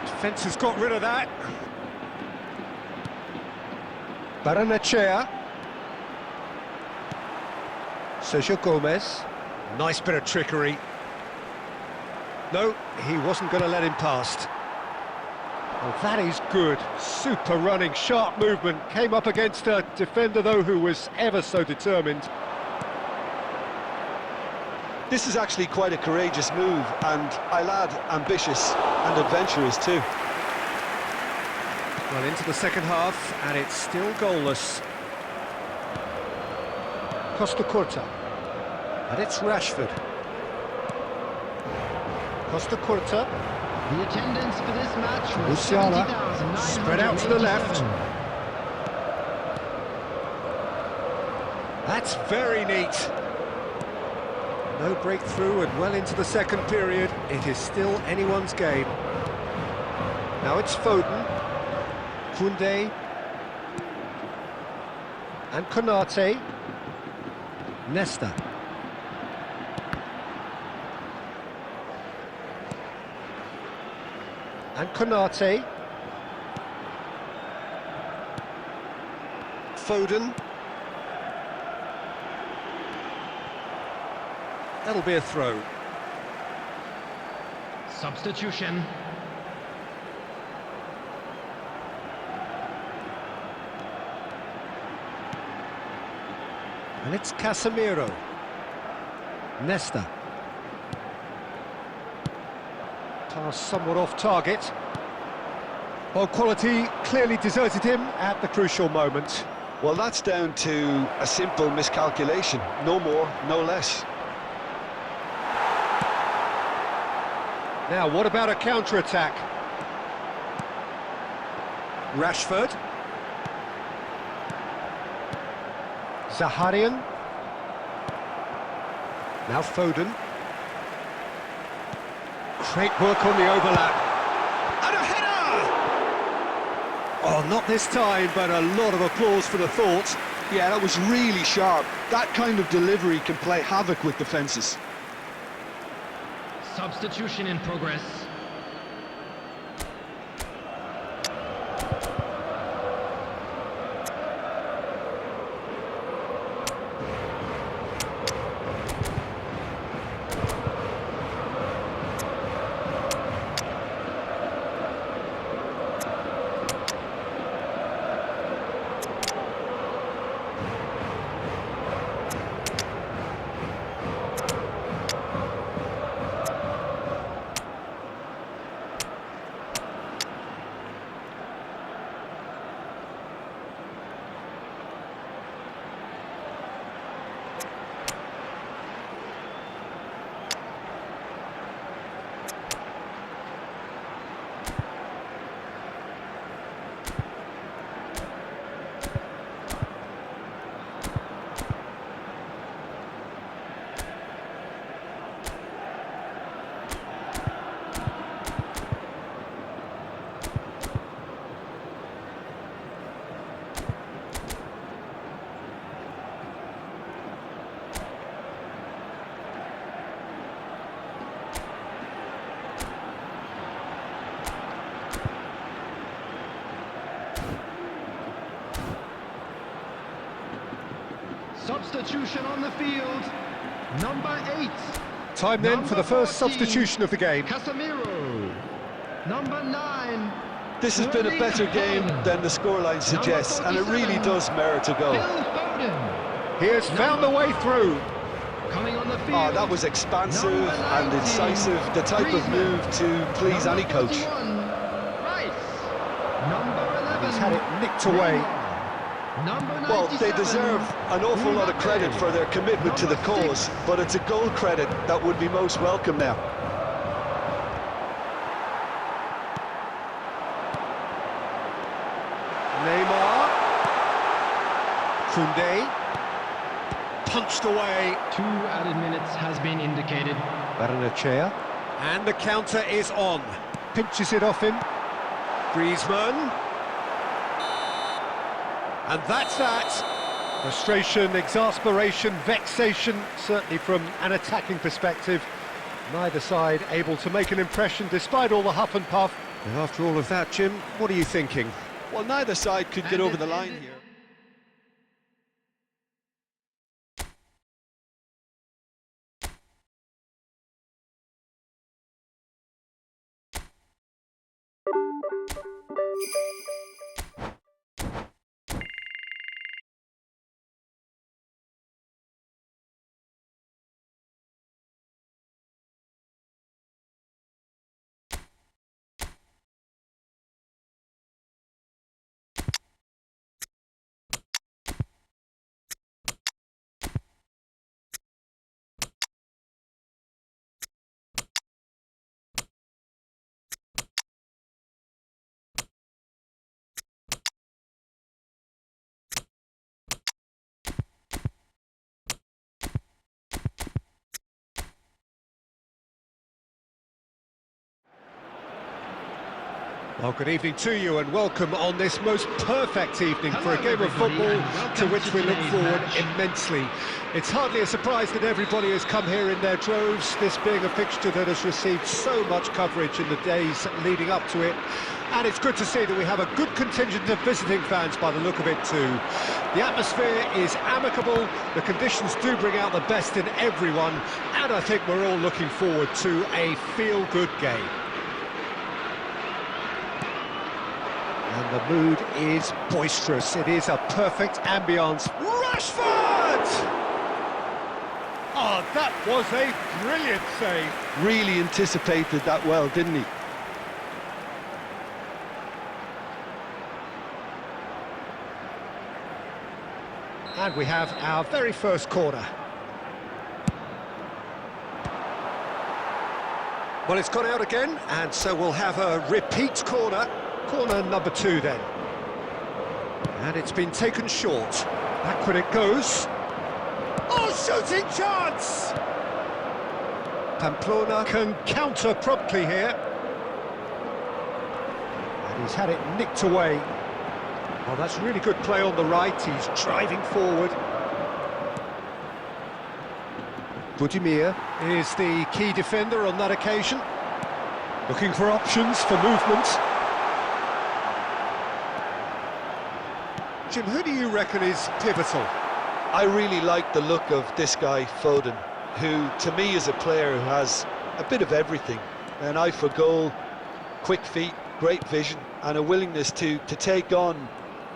A: Defence has got rid of that. Baranachea. Sergio Gomez. Nice bit of trickery. No, he wasn't going to let him past. Well, that is good. Super running, sharp movement. Came up against a defender, though, who was ever so determined.
B: This is actually quite a courageous move, and I'll add ambitious and adventurous too.
A: Well, into the second half, and it's still goalless. Costa Curta. And it's Rashford. Costa Curta.
D: The attendance for this match was
A: Musiala. Spread out to the left.
D: 70,987.
A: That's very neat. No breakthrough and well into the second period. It is still anyone's game. Now it's Foden. Koundé. And Konate. Nesta. And Konate. Foden. That'll be a throw.
D: Substitution.
A: And it's Casemiro. Nesta. Pass somewhat off target. Well, quality clearly deserted him at the crucial moment.
B: Well, that's down to a simple miscalculation. No more, no less.
A: Now, what about a counter-attack? Rashford. Zaharian. Now Foden. Great work on the overlap. And a header! Oh, not this time, but a lot of applause for the thought.
C: Yeah, that was really sharp. That kind of delivery can play havoc with defences.
D: Substitution in progress. Substitution on the field. Number 8.
A: Time then for the first substitution of the game.
D: Casemiro. Number 9.
B: This has been a better game than the scoreline suggests, and it really does merit a
D: Phil
B: goal.
D: Foden.
A: He has found the way through.
D: Coming on the field.
B: Oh, that was expansive
D: Number
B: and
D: 19,
B: incisive, the type of move to please any
D: Number
B: coach.
D: 41, Rice. Number 11.
A: He's had it nicked away.
D: Number 97,
B: Well, they deserve an awful lot of credit for their commitment to the cause, but it's a goal credit that would be most welcome now.
A: Neymar. Koundé. Punched away.
D: 2 added minutes has been indicated.
A: Barrenechea. And the counter is on. Pinches it off him. Griezmann. And that's that. Frustration, exasperation, vexation, certainly from an attacking perspective. Neither side able to make an impression despite all the huff and puff. And after all of that, Jim, what are you thinking?
B: Well, neither side could get over the line here.
A: Well, good evening to you and welcome on this most perfect evening for a game of football to which we look forward immensely. It's hardly a surprise that everybody has come here in their droves, this being a fixture that has received so much coverage in the days leading up to it. And it's good to see that we have a good contingent of visiting fans by the look of it too. The atmosphere is amicable, the conditions do bring out the best in everyone, and I think we're all looking forward to a feel-good game. And the mood is boisterous. It is a perfect ambience. Rashford! Oh, that was a brilliant save.
B: Really anticipated that well, didn't he?
A: And we have our very first corner. Well, it's gone out again, and so we'll have a repeat corner. Corner number 2 then. And it's been taken short. Backward it goes. Oh, shooting chance! Pamplona can counter promptly here. And he's had it nicked away. Oh, that's really good play on the right. He's driving forward. Budimir is the key defender on that occasion. Looking for options for movement. Jim, who do you reckon is pivotal?
B: I really like the look of this guy, Foden, who to me is a player who has a bit of everything. An eye for goal, quick feet, great vision, and a willingness to take on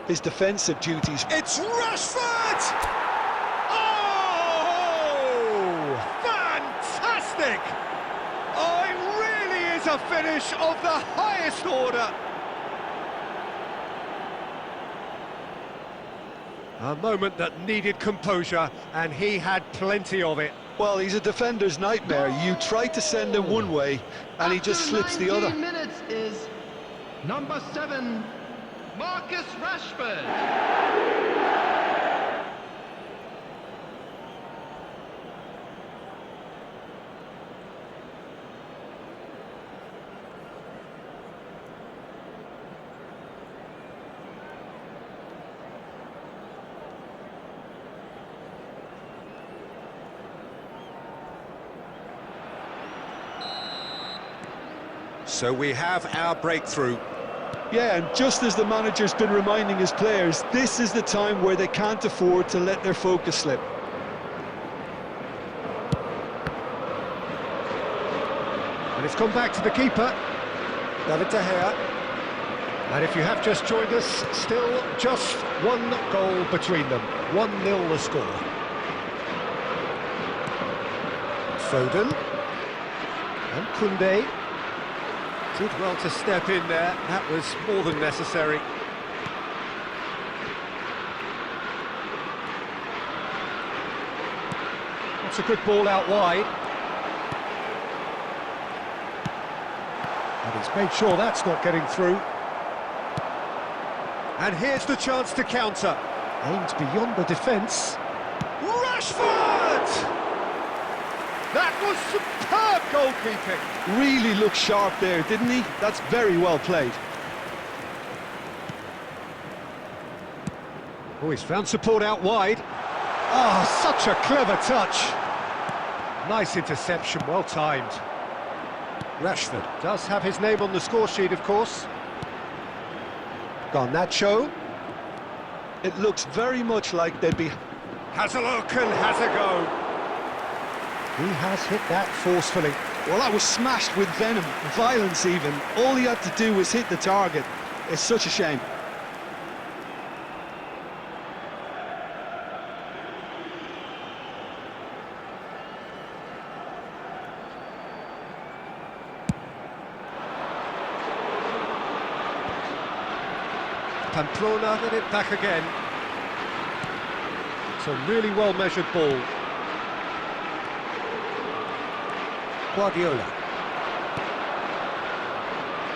B: his defensive duties.
A: It's Rashford! Oh! Fantastic! Oh, it really is a finish of the highest order. A moment that needed composure, and he had plenty of it.
B: Well, he's a defender's nightmare. You try to send him one way, and he just slips the other.
D: 19 minutes is number 7, Marcus Rashford.
A: So we have our breakthrough.
B: Yeah, and just as the manager's been reminding his players, this is the time where they can't afford to let their focus slip.
A: And it's gone back to the keeper, David De Gea. And if you have just joined us, still just one goal between them. 1-0 the score. Foden. And Koundé. Did well to step in there, that was more than necessary. That's a good ball out wide. And he's made sure that's not getting through. And here's the chance to counter. Aimed beyond the defence. Rashford! That was superb goalkeeping.
B: Really looked sharp there, didn't he? That's very well played.
A: Oh, he's found support out wide. Oh, such a clever touch. Nice interception, well timed. Rashford does have his name on the score sheet, of course. Garnacho.
B: It looks very much like they'd be...
A: Has a look and has a go. He has hit that forcefully.
B: Well, that was smashed with venom, violence even. All he had to do was hit the target. It's such a shame.
A: Pamplona did it back again. It's a really well-measured ball. Guardiola.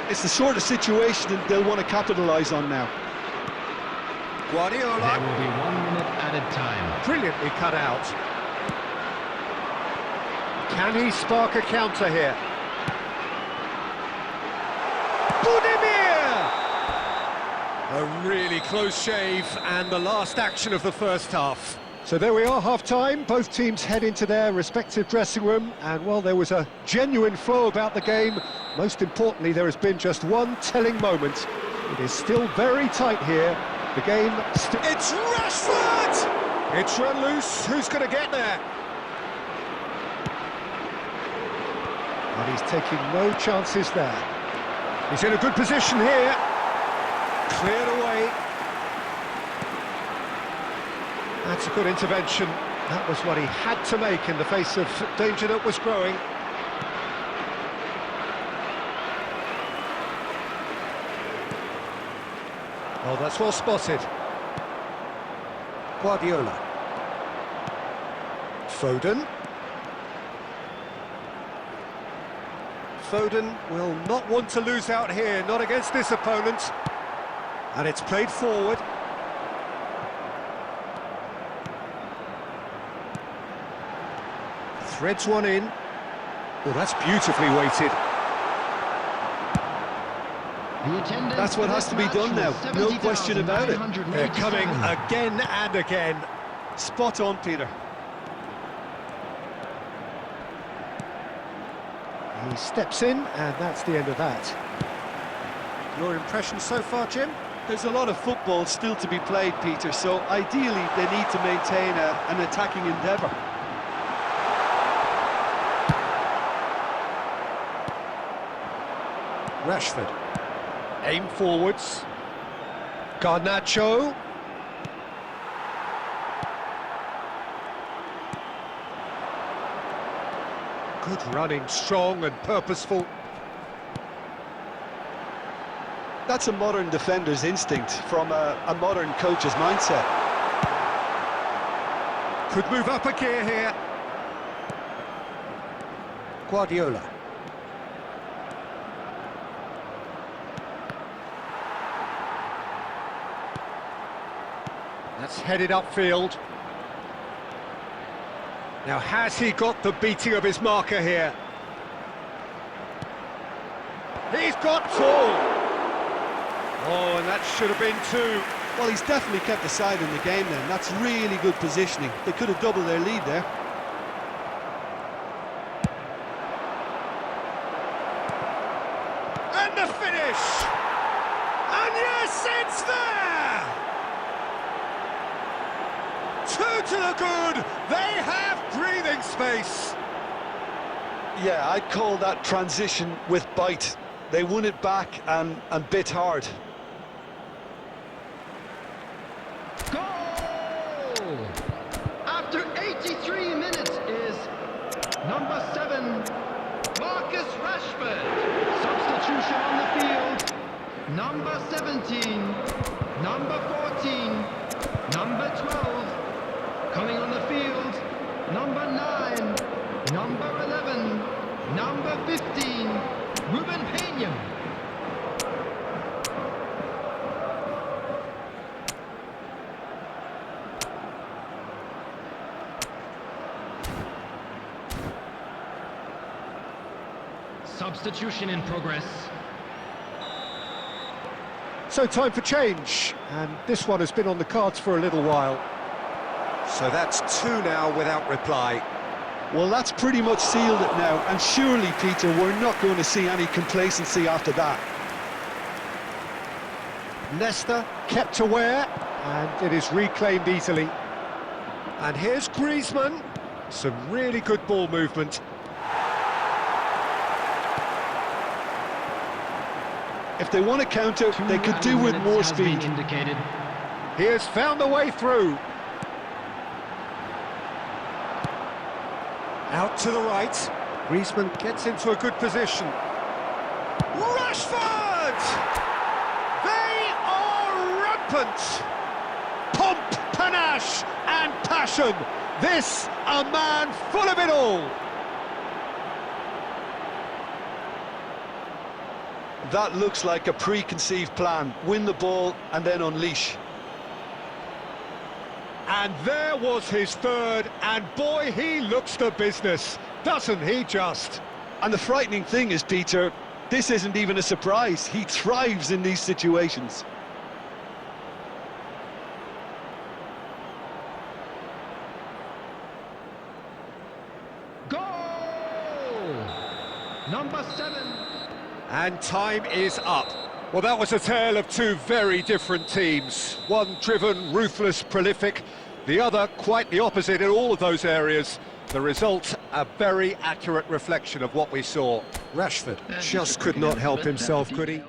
B: It's the sort of situation that they'll want to capitalise on now.
A: Guardiola.
D: There will be 1 minute added time.
A: Brilliantly cut out. Can he spark a counter here? Budimir! A really close shave, and the last action of the first half. So there we are, half-time. Both teams head into their respective dressing room, and while there was a genuine flow about the game, most importantly, there has been just one telling moment. It is still very tight here. The game... It's Rashford! It's run loose. Who's going to get there? And he's taking no chances there. He's in a good position here. Cleared away. That's a good intervention. That was what he had to make in the face of danger that was growing. Oh, that's well spotted. Guardiola. Foden. Foden will not want to lose out here, not against this opponent. And it's played forward. Threads one in. Well, that's beautifully weighted.
B: That's what has to be done now, no question about it.
A: They're coming again and again.
B: Spot on, Peter.
A: He steps in, and that's the end of that. Your impression so far, Jim?
B: There's a lot of football still to be played, Peter, so ideally they need to maintain an attacking endeavour.
A: Rashford. Aim forwards. Garnacho. Good running, strong and purposeful.
B: That's a modern defender's instinct from a modern coach's mindset.
A: Could move up a gear here. Guardiola. That's headed upfield. Now, has he got the beating of his marker here? He's got tall. Oh, and that should have been two.
B: Well, he's definitely kept the side in the game then. That's really good positioning. They could have doubled their lead there.
A: And the finish! And yes, it's there! Two to the good. They have breathing space.
B: Yeah, I'd call that transition with bite. They won it back and bit hard.
D: Goal! After 83 minutes is number 7, Marcus Rashford. Substitution on the field. Number 17, number 14, number 12. Coming on the field, number 9, number 11, number 15, Ruben Peña. Substitution in progress.
A: So time for change, and this one has been on the cards for a little while. So that's two now without reply.
B: Well, that's pretty much sealed it now, and surely, Peter, we're not going to see any complacency after that.
A: Leicester kept aware, and it is reclaimed easily. And here's Griezmann. Some really good ball movement.
B: If they want to counter, they could do with more speed.
A: He has found the way through. Out to the right. Griezmann gets into a good position. Rashford! They are rampant. Pomp, panache and passion. This a man full of it all.
B: That looks like a preconceived plan. Win the ball and then unleash.
A: And there was his third, and boy, he looks the business, doesn't he just?
B: And the frightening thing is, Peter, this isn't even a surprise. He thrives in these situations.
D: Goal! Number 7.
A: And time is up. Well, that was a tale of two very different teams. One driven, ruthless, prolific. The other quite the opposite in all of those areas. The result, a very accurate reflection of what we saw. Rashford just could not help himself, could he?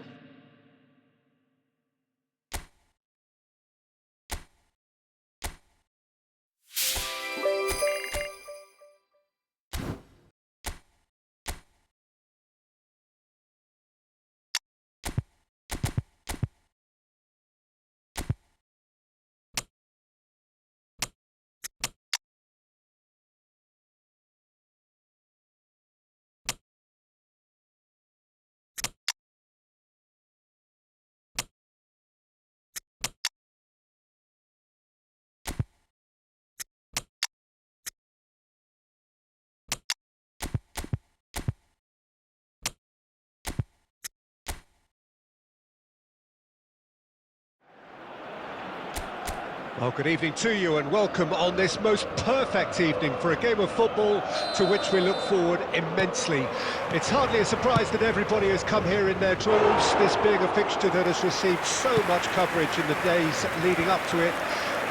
A: Well, good evening to you and welcome on this most perfect evening for a game of football to which we look forward immensely. It's hardly a surprise that everybody has come here in their droves, this being a fixture that has received so much coverage in the days leading up to it.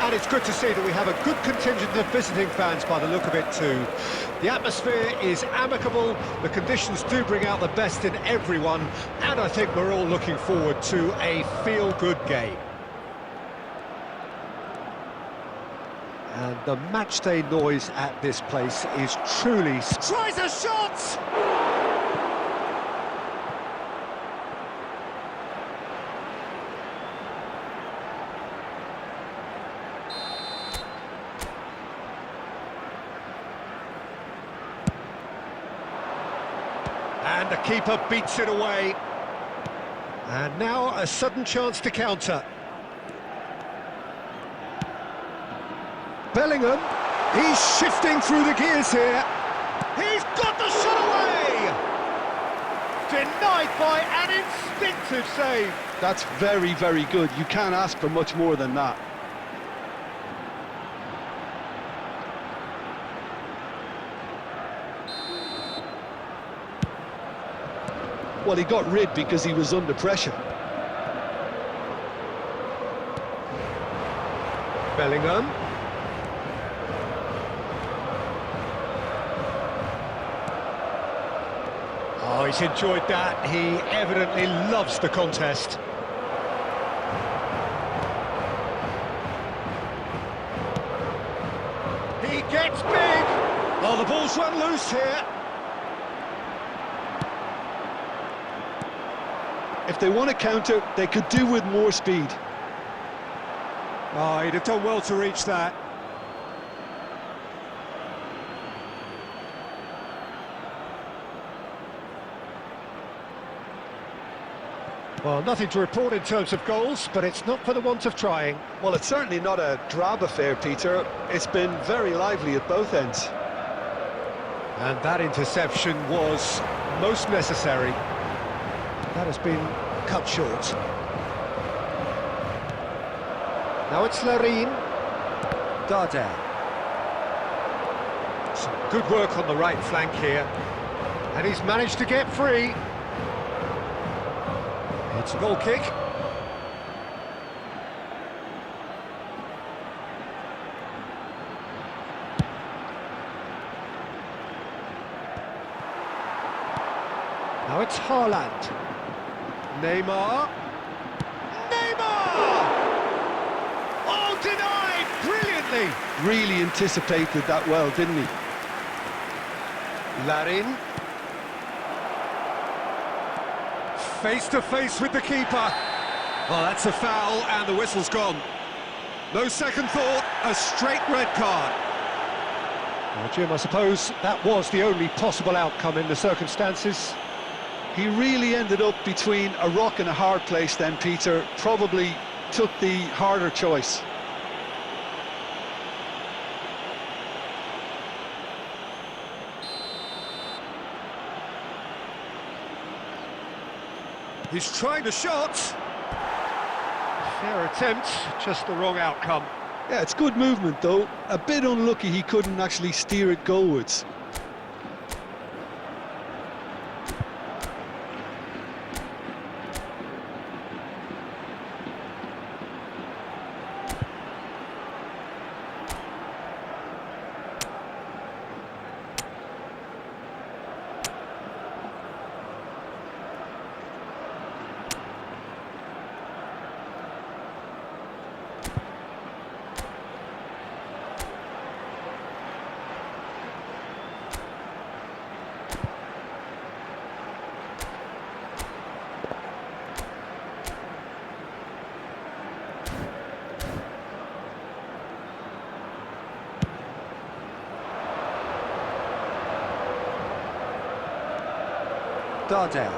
A: And it's good to see that we have a good contingent of visiting fans by the look of it too. The atmosphere is amicable, the conditions do bring out the best in everyone, and I think we're all looking forward to a feel-good game. And the matchday noise at this place is truly... Tries a shot! And the keeper beats it away. And now a sudden chance to counter. Bellingham, he's shifting through the gears here. He's got the shot away! Denied by an instinctive save.
C: That's very, very good. You can't ask for much more than that. Well, he got rid because he was under pressure.
A: Bellingham. Oh, he's enjoyed that. He evidently loves the contest. He gets big. Oh, the ball's run loose here.
B: If they want to counter, they could do with more speed.
A: Oh, he'd have done well to reach that. Well, nothing to report in terms of goals, but it's not for the want of trying.
B: Well, it's certainly not a drab affair, Peter. It's been very lively at both ends.
A: And that interception was most necessary. That has been cut short. Now it's Larine. Dardel. Some good work on the right flank here. And he's managed to get free. It's a goal kick. Now it's Haaland. Neymar. Oh, denied! Brilliantly!
B: Really anticipated that well, didn't he?
A: Larin. Face to face with the keeper. Well, that's a foul and the whistle's gone. No second thought, a straight red card. Well, Jim, I suppose that was the only possible outcome in the circumstances.
B: He really ended up between a rock and a hard place then, Peter. Probably took the harder choice.
A: He's trying a shot. Fair attempt, just the wrong outcome.
B: Yeah, it's good movement though. A bit unlucky he couldn't actually steer it goalwards.
A: Dardel.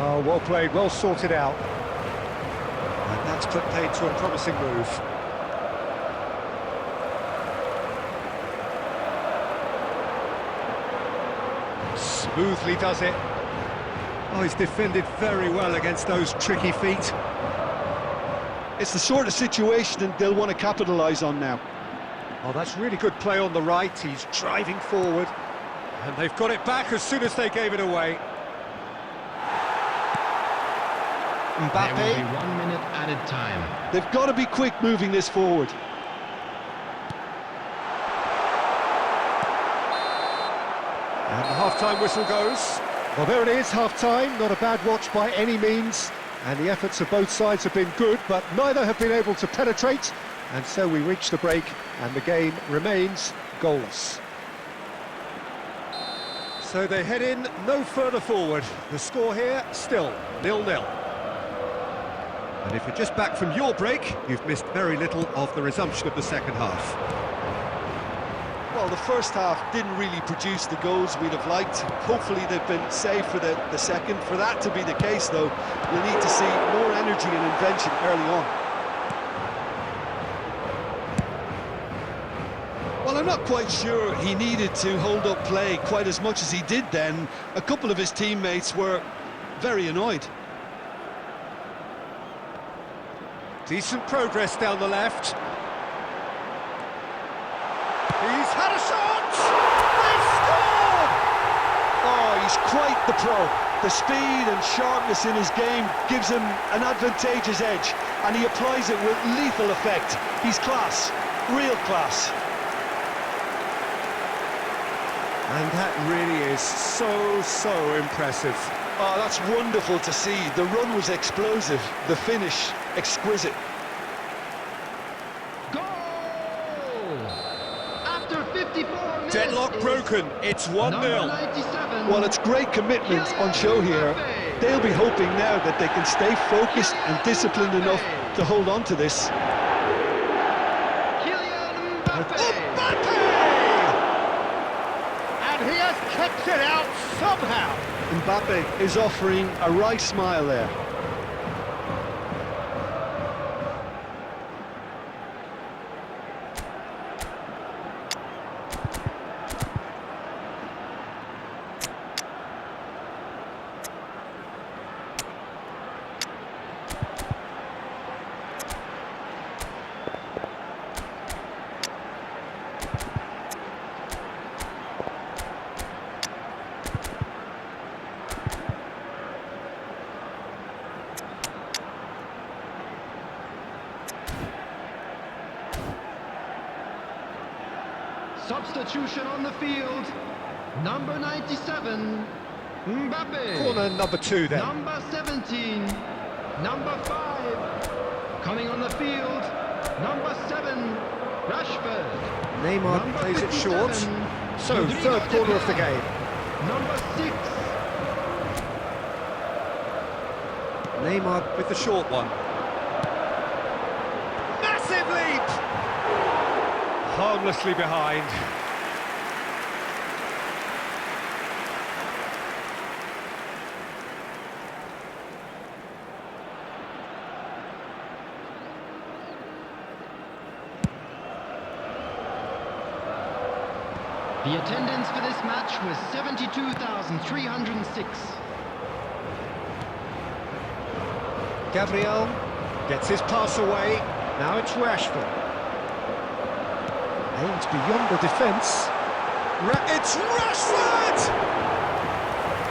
A: Oh, well played, well sorted out. And that's put paid to a promising move. Smoothly does it. Oh, he's defended very well against those tricky feet.
B: It's the sort of situation they'll want to capitalise on now.
A: Oh, that's really good play on the right. He's driving forward. And they've got it back as soon as they gave it away.
D: There will be 1 minute added time.
B: They've got to be quick moving this forward.
A: And the half-time whistle goes. Well, there it is, half-time. Not a bad watch by any means. And the efforts of both sides have been good, but neither have been able to penetrate. And so we reach the break, and the game remains goalless. So they head in no further forward. The score here, still 0-0. And if you're just back from your break, you've missed very little of the resumption of the second half.
B: Well, the first half didn't really produce the goals we'd have liked. Hopefully they've been saved for the second. For that to be the case, though, you'll need to see more energy and invention early on. Well, I'm not quite sure he needed to hold up play quite as much as he did then. A couple of his teammates were very annoyed.
A: Decent progress down the left. He's had a shot! They've scored!
B: Oh, he's quite the pro. The speed and sharpness in his game gives him an advantageous edge, and he applies it with lethal effect. He's class, real class.
A: And that really is so impressive.
B: Oh, that's wonderful to see. The run was explosive, the finish exquisite.
D: Goal! After 54 minutes.
A: Deadlock broken, it's 1-0.
B: Well, it's great commitment on show here. They'll be hoping now that they can stay focused and disciplined enough to hold on to this.
A: And he has kept it out somehow.
B: Mbappe is offering a right smile there.
D: Substitution on the field. Number 97, Mbappe.
A: Corner number 2 then.
D: Number 17, number 5. Coming on the field, number 7, Rashford.
A: Neymar
D: Number
A: plays it
D: 57,
A: short. So, third corner of the game.
D: Number 6.
A: Neymar with the short one. Massive leap! Harmlessly behind.
D: The attendance for this match was 72,306.
A: Gabriel gets his pass away. Now it's Rashford. Aims beyond the defence. It's Rashford!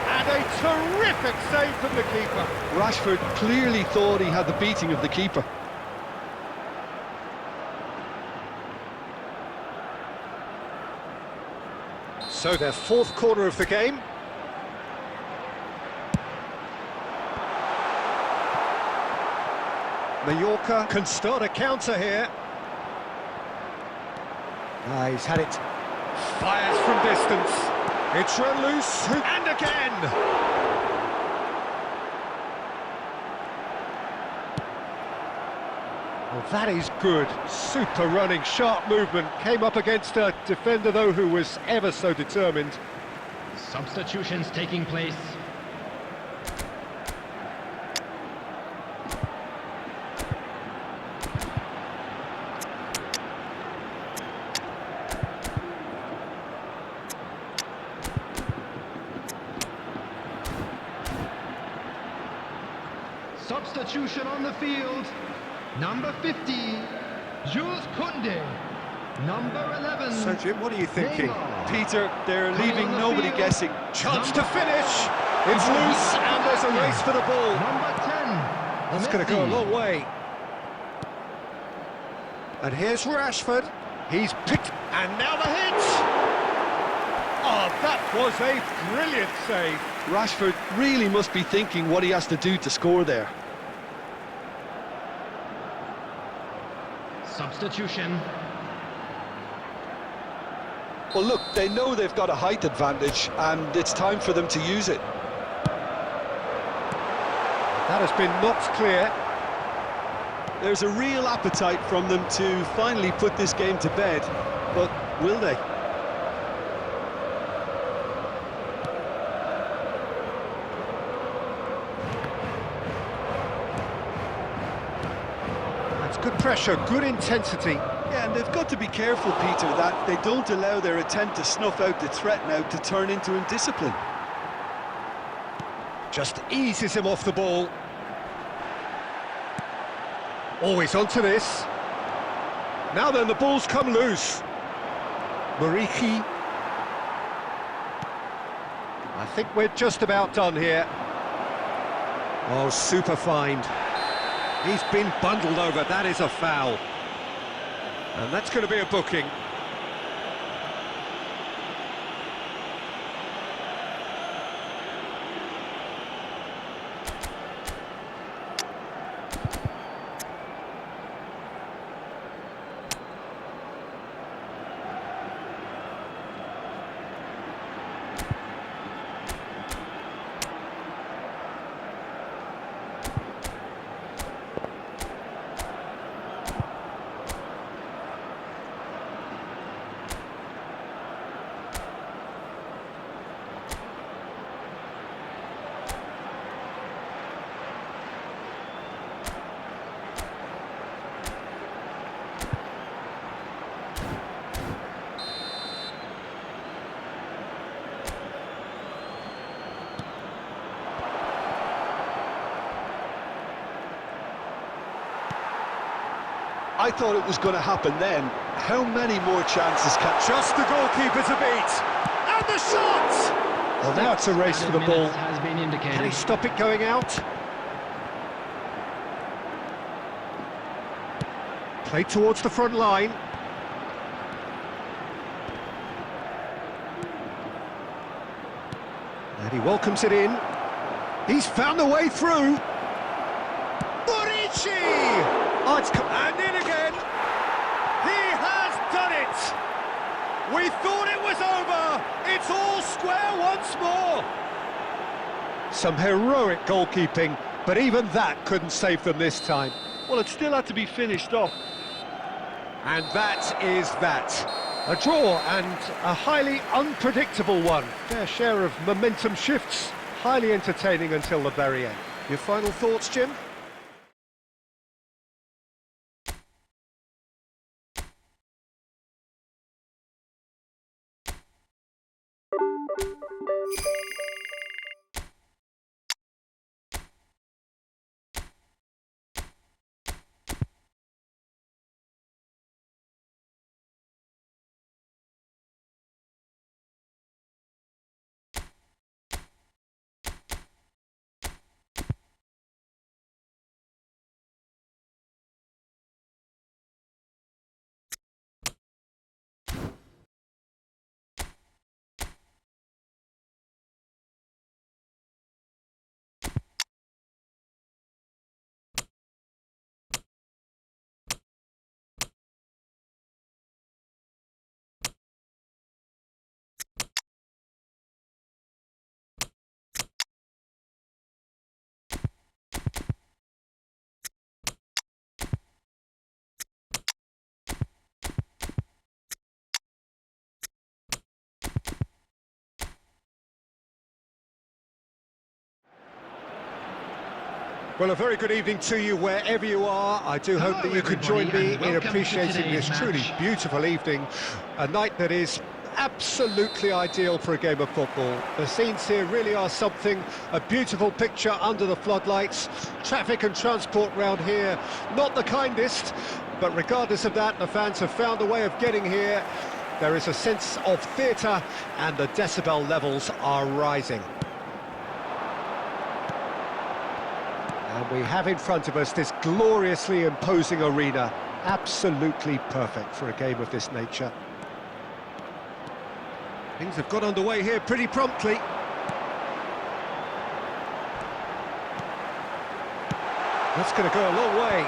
A: And a terrific save from the keeper.
B: Rashford clearly thought he had the beating of the keeper.
A: So their fourth corner of the game. Mallorca can start a counter here. He's had it. Fires from distance. It's run loose. And again! Well, that is good. Super running, sharp movement. Came up against a defender, though, who was ever so determined.
D: Substitutions taking place. Substitution on the field. Number 50, Jules Koundé. Number 11.
A: So, Jim, what are you thinking?
D: Neymar.
B: Peter, they're leaving nobody guessing.
A: Chance to finish. It's loose, and there's a race for the ball.
D: Number 10.
A: That's going to go a long way. And here's Rashford. He's picked, and now the hit. Oh, that was a brilliant save.
B: Rashford really must be thinking what he has to do to score there.
D: Substitution.
B: Well, look, they know they've got a height advantage, and it's time for them to use it.
A: That has been knocked clear.
B: There's a real appetite from them to finally put this game to bed, but will they?
A: That's good pressure, good intensity.
B: Yeah, and they've got to be careful, Peter, that they don't allow their attempt to snuff out the threat now to turn into indiscipline.
A: Just eases him off the ball. Always onto this. Now then, the ball's come loose. Mariki. I think we're just about done here. Oh, super find. He's been bundled over, that is a foul. And that's going to be a booking.
B: I thought it was going to happen then. How many more chances can...
A: Just the goalkeeper's a beat. And the shot! Well, now it's a race for the ball.
D: Has been indicated.
A: Can he stop it going out? Play towards the front line. And he welcomes it in. He's found the way through. Borici! Oh, it's come and in again. He has done it. We thought it was over. It's all square once more. Some heroic goalkeeping, but even that couldn't save them this time.
C: Well, it still had to be finished off.
A: And that is that. A draw and a highly unpredictable one. Fair share of momentum shifts. Highly entertaining until the very end. Your final thoughts, Jim? Well, a very good evening to you wherever you are. I do hope that you could join me in appreciating this truly beautiful evening, a night that is absolutely ideal for a game of football. The scenes here really are something, a beautiful picture under the floodlights. Traffic and transport round here, not the kindest, but regardless of that, the fans have found a way of getting here. There is a sense of theatre and the decibel levels are rising. And we have in front of us this gloriously imposing arena, absolutely perfect for a game of this nature. Things have got underway here pretty promptly. That's going to go a long way.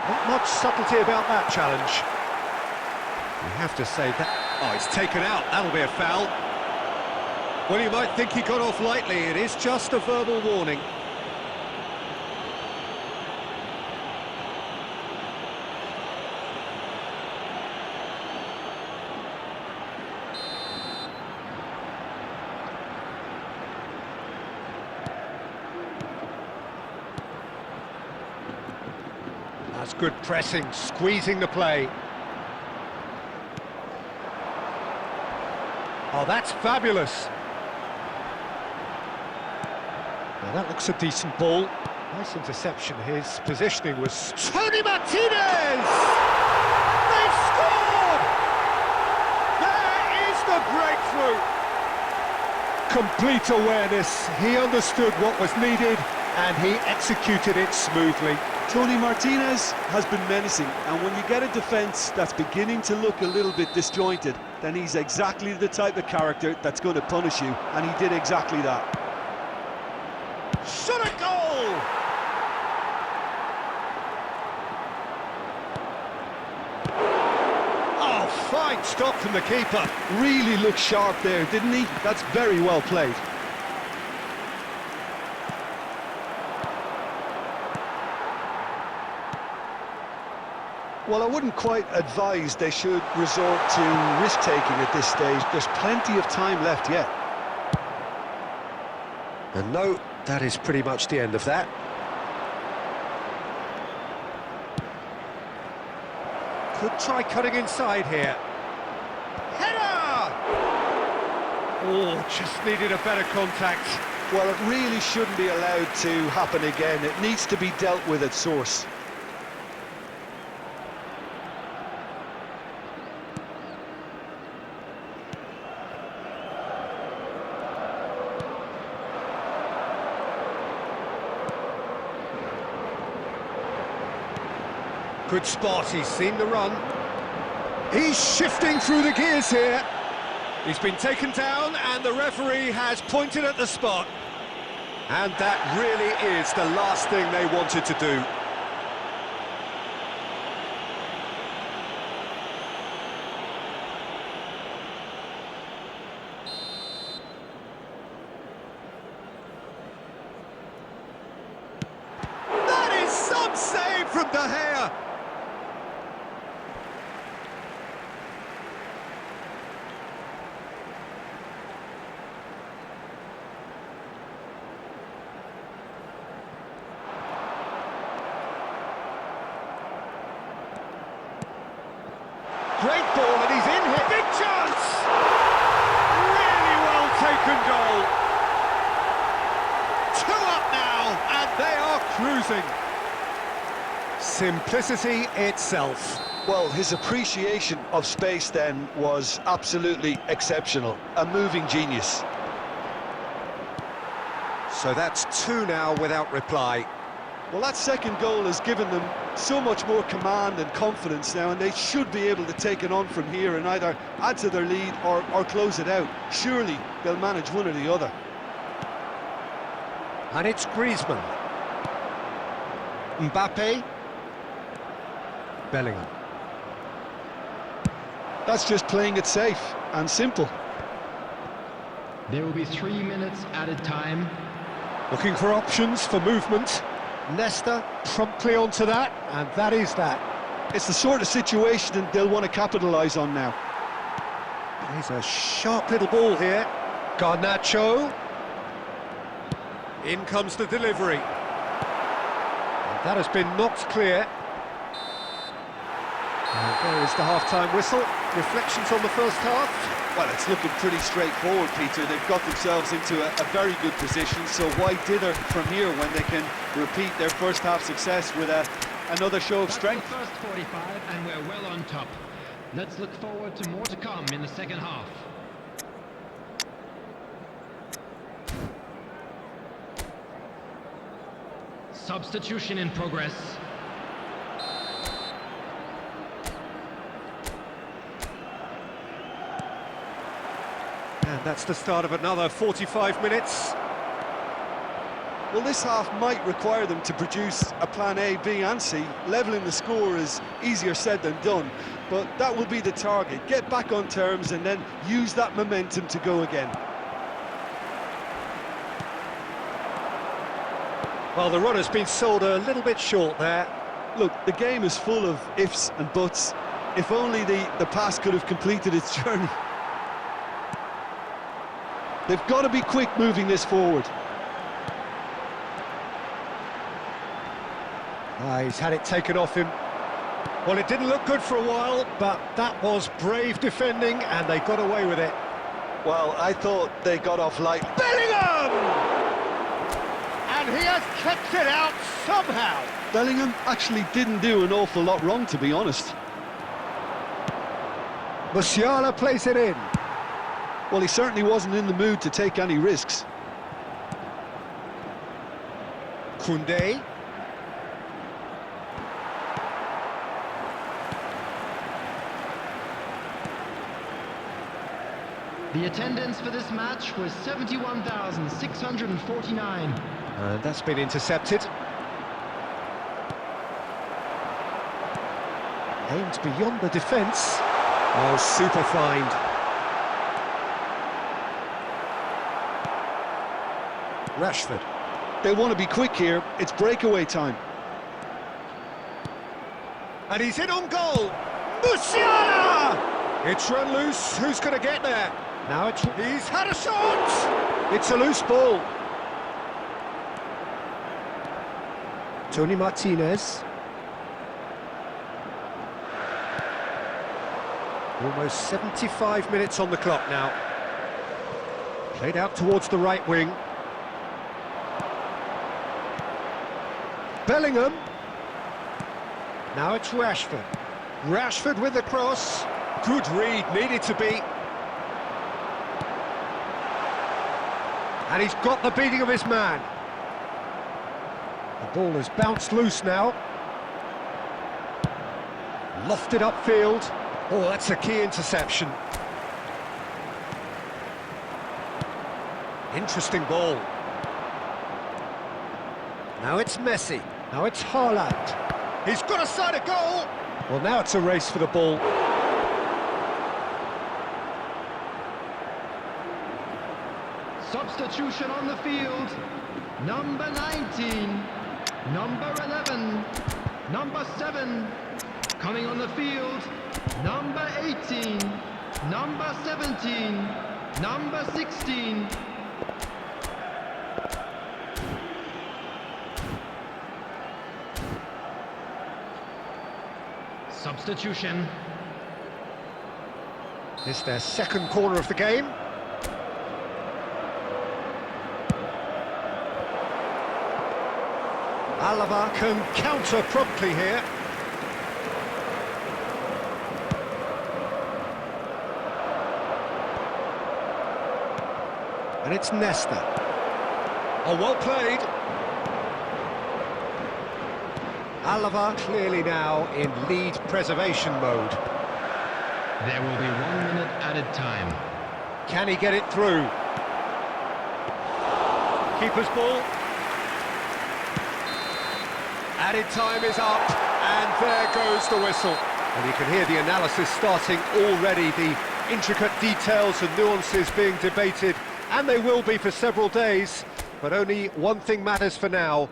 A: Not much subtlety about that challenge. We have to say that... Oh, it's taken out. That'll be a foul. Well, you might think he got off lightly. It is just a verbal warning. That's good pressing, squeezing the play. Oh, that's fabulous. Now that looks a decent ball. Nice interception. His positioning was... Tony Martinez! They've scored! There is the breakthrough! Complete awareness. He understood what was needed and he executed it smoothly.
B: Tony Martinez has been menacing, and when you get a defence that's beginning to look a little bit disjointed, then he's exactly the type of character that's going to punish you, and he did exactly that.
A: Shot a goal! Oh, fine stop from the keeper.
B: Really looked sharp there, didn't he? That's very well played. Well, I wouldn't quite advise they should resort to risk-taking at this stage. There's plenty of time left yet.
A: And no, that is pretty much the end of that. Could try cutting inside here. Header! Oh, just needed a better contact.
B: Well, it really shouldn't be allowed to happen again. It needs to be dealt with at source.
A: Good spot, he's seen the run. He's shifting through the gears here. He's been taken down and the referee has pointed at the spot. And that really is the last thing they wanted to do. That is some save from De Gea. Great ball, and he's in here. Big chance! Really well taken goal. 2 up now, and they are cruising. Simplicity itself.
B: Well, his appreciation of space then was absolutely exceptional. A moving genius.
A: So that's 2 now without reply.
B: Well, that second goal has given them so much more command and confidence now, and they should be able to take it on from here and either add to their lead or close it out. Surely they'll manage one or the other.
A: And it's Griezmann. Mbappe. Bellingham.
B: That's just playing it safe and simple.
D: There will be 3 minutes added time.
A: Looking for options for movement. Nesta promptly onto that, and that is that.
B: It's the sort of situation they'll want to capitalise on now.
A: Plays a sharp little ball here. Garnacho. In comes the delivery. And that has been knocked clear. And there is the half-time whistle. Reflections on the first half?
B: Well, it's looking pretty straightforward, Peter. They've got themselves into a very good position, so why dither from here when they can repeat their first half success with another show of strength?
D: That's the first 45, and we're well on top. Let's look forward to more to come in the second half. Substitution in progress.
A: And that's the start of another 45 minutes.
B: Well, this half might require them to produce a plan A, B and C. Levelling the score is easier said than done, but that will be the target. Get back on terms and then use that momentum to go again.
A: Well, the run has been sold a little bit short there.
B: Look, the game is full of ifs and buts. If only the pass could have completed its journey. They've got to be quick moving this forward.
A: He's had it taken off him. Well, it didn't look good for a while, but that was brave defending, and they got away with it.
B: Well, I thought they got off light.
A: Bellingham! And he has kept it out somehow.
B: Bellingham actually didn't do an awful lot wrong, to be honest.
A: Musiala plays it in.
B: Well, he certainly wasn't in the mood to take any risks.
A: Koundé.
D: The attendance for this match was 71,649.
A: And that's been intercepted. Aimed beyond the defence. Oh, super find. Rashford.
B: They want to be quick here. It's breakaway time.
A: And he's in on goal. Musiala! It's run loose. Who's going to get there? Now he's had a shot! It's a loose ball. Tony Martinez. Almost 75 minutes on the clock now. Played out towards the right wing. Bellingham. Now it's Rashford. Rashford with the cross. Good read, needed to be. And he's got the beating of his man. The ball has bounced loose now. Lofted upfield. Oh, that's a key interception. Interesting ball. Now it's Messi. Now it's Haaland. He's got a side of goal. Well, now it's a race for the ball.
D: Substitution on the field. Number 19, number 11, number 7. Coming on the field, number 18, number 17, number 16. Substitution.
A: It's their second corner of the game. Alaba can counter promptly here. And it's Nesta. Oh, well played. Alaba clearly now in lead preservation mode.
D: There will be 1 minute added time.
A: Can he get it through? Keeper's ball. Added time is up, and there goes the whistle. And you can hear the analysis starting already, the intricate details and nuances being debated, and they will be for several days, but only one thing matters for now.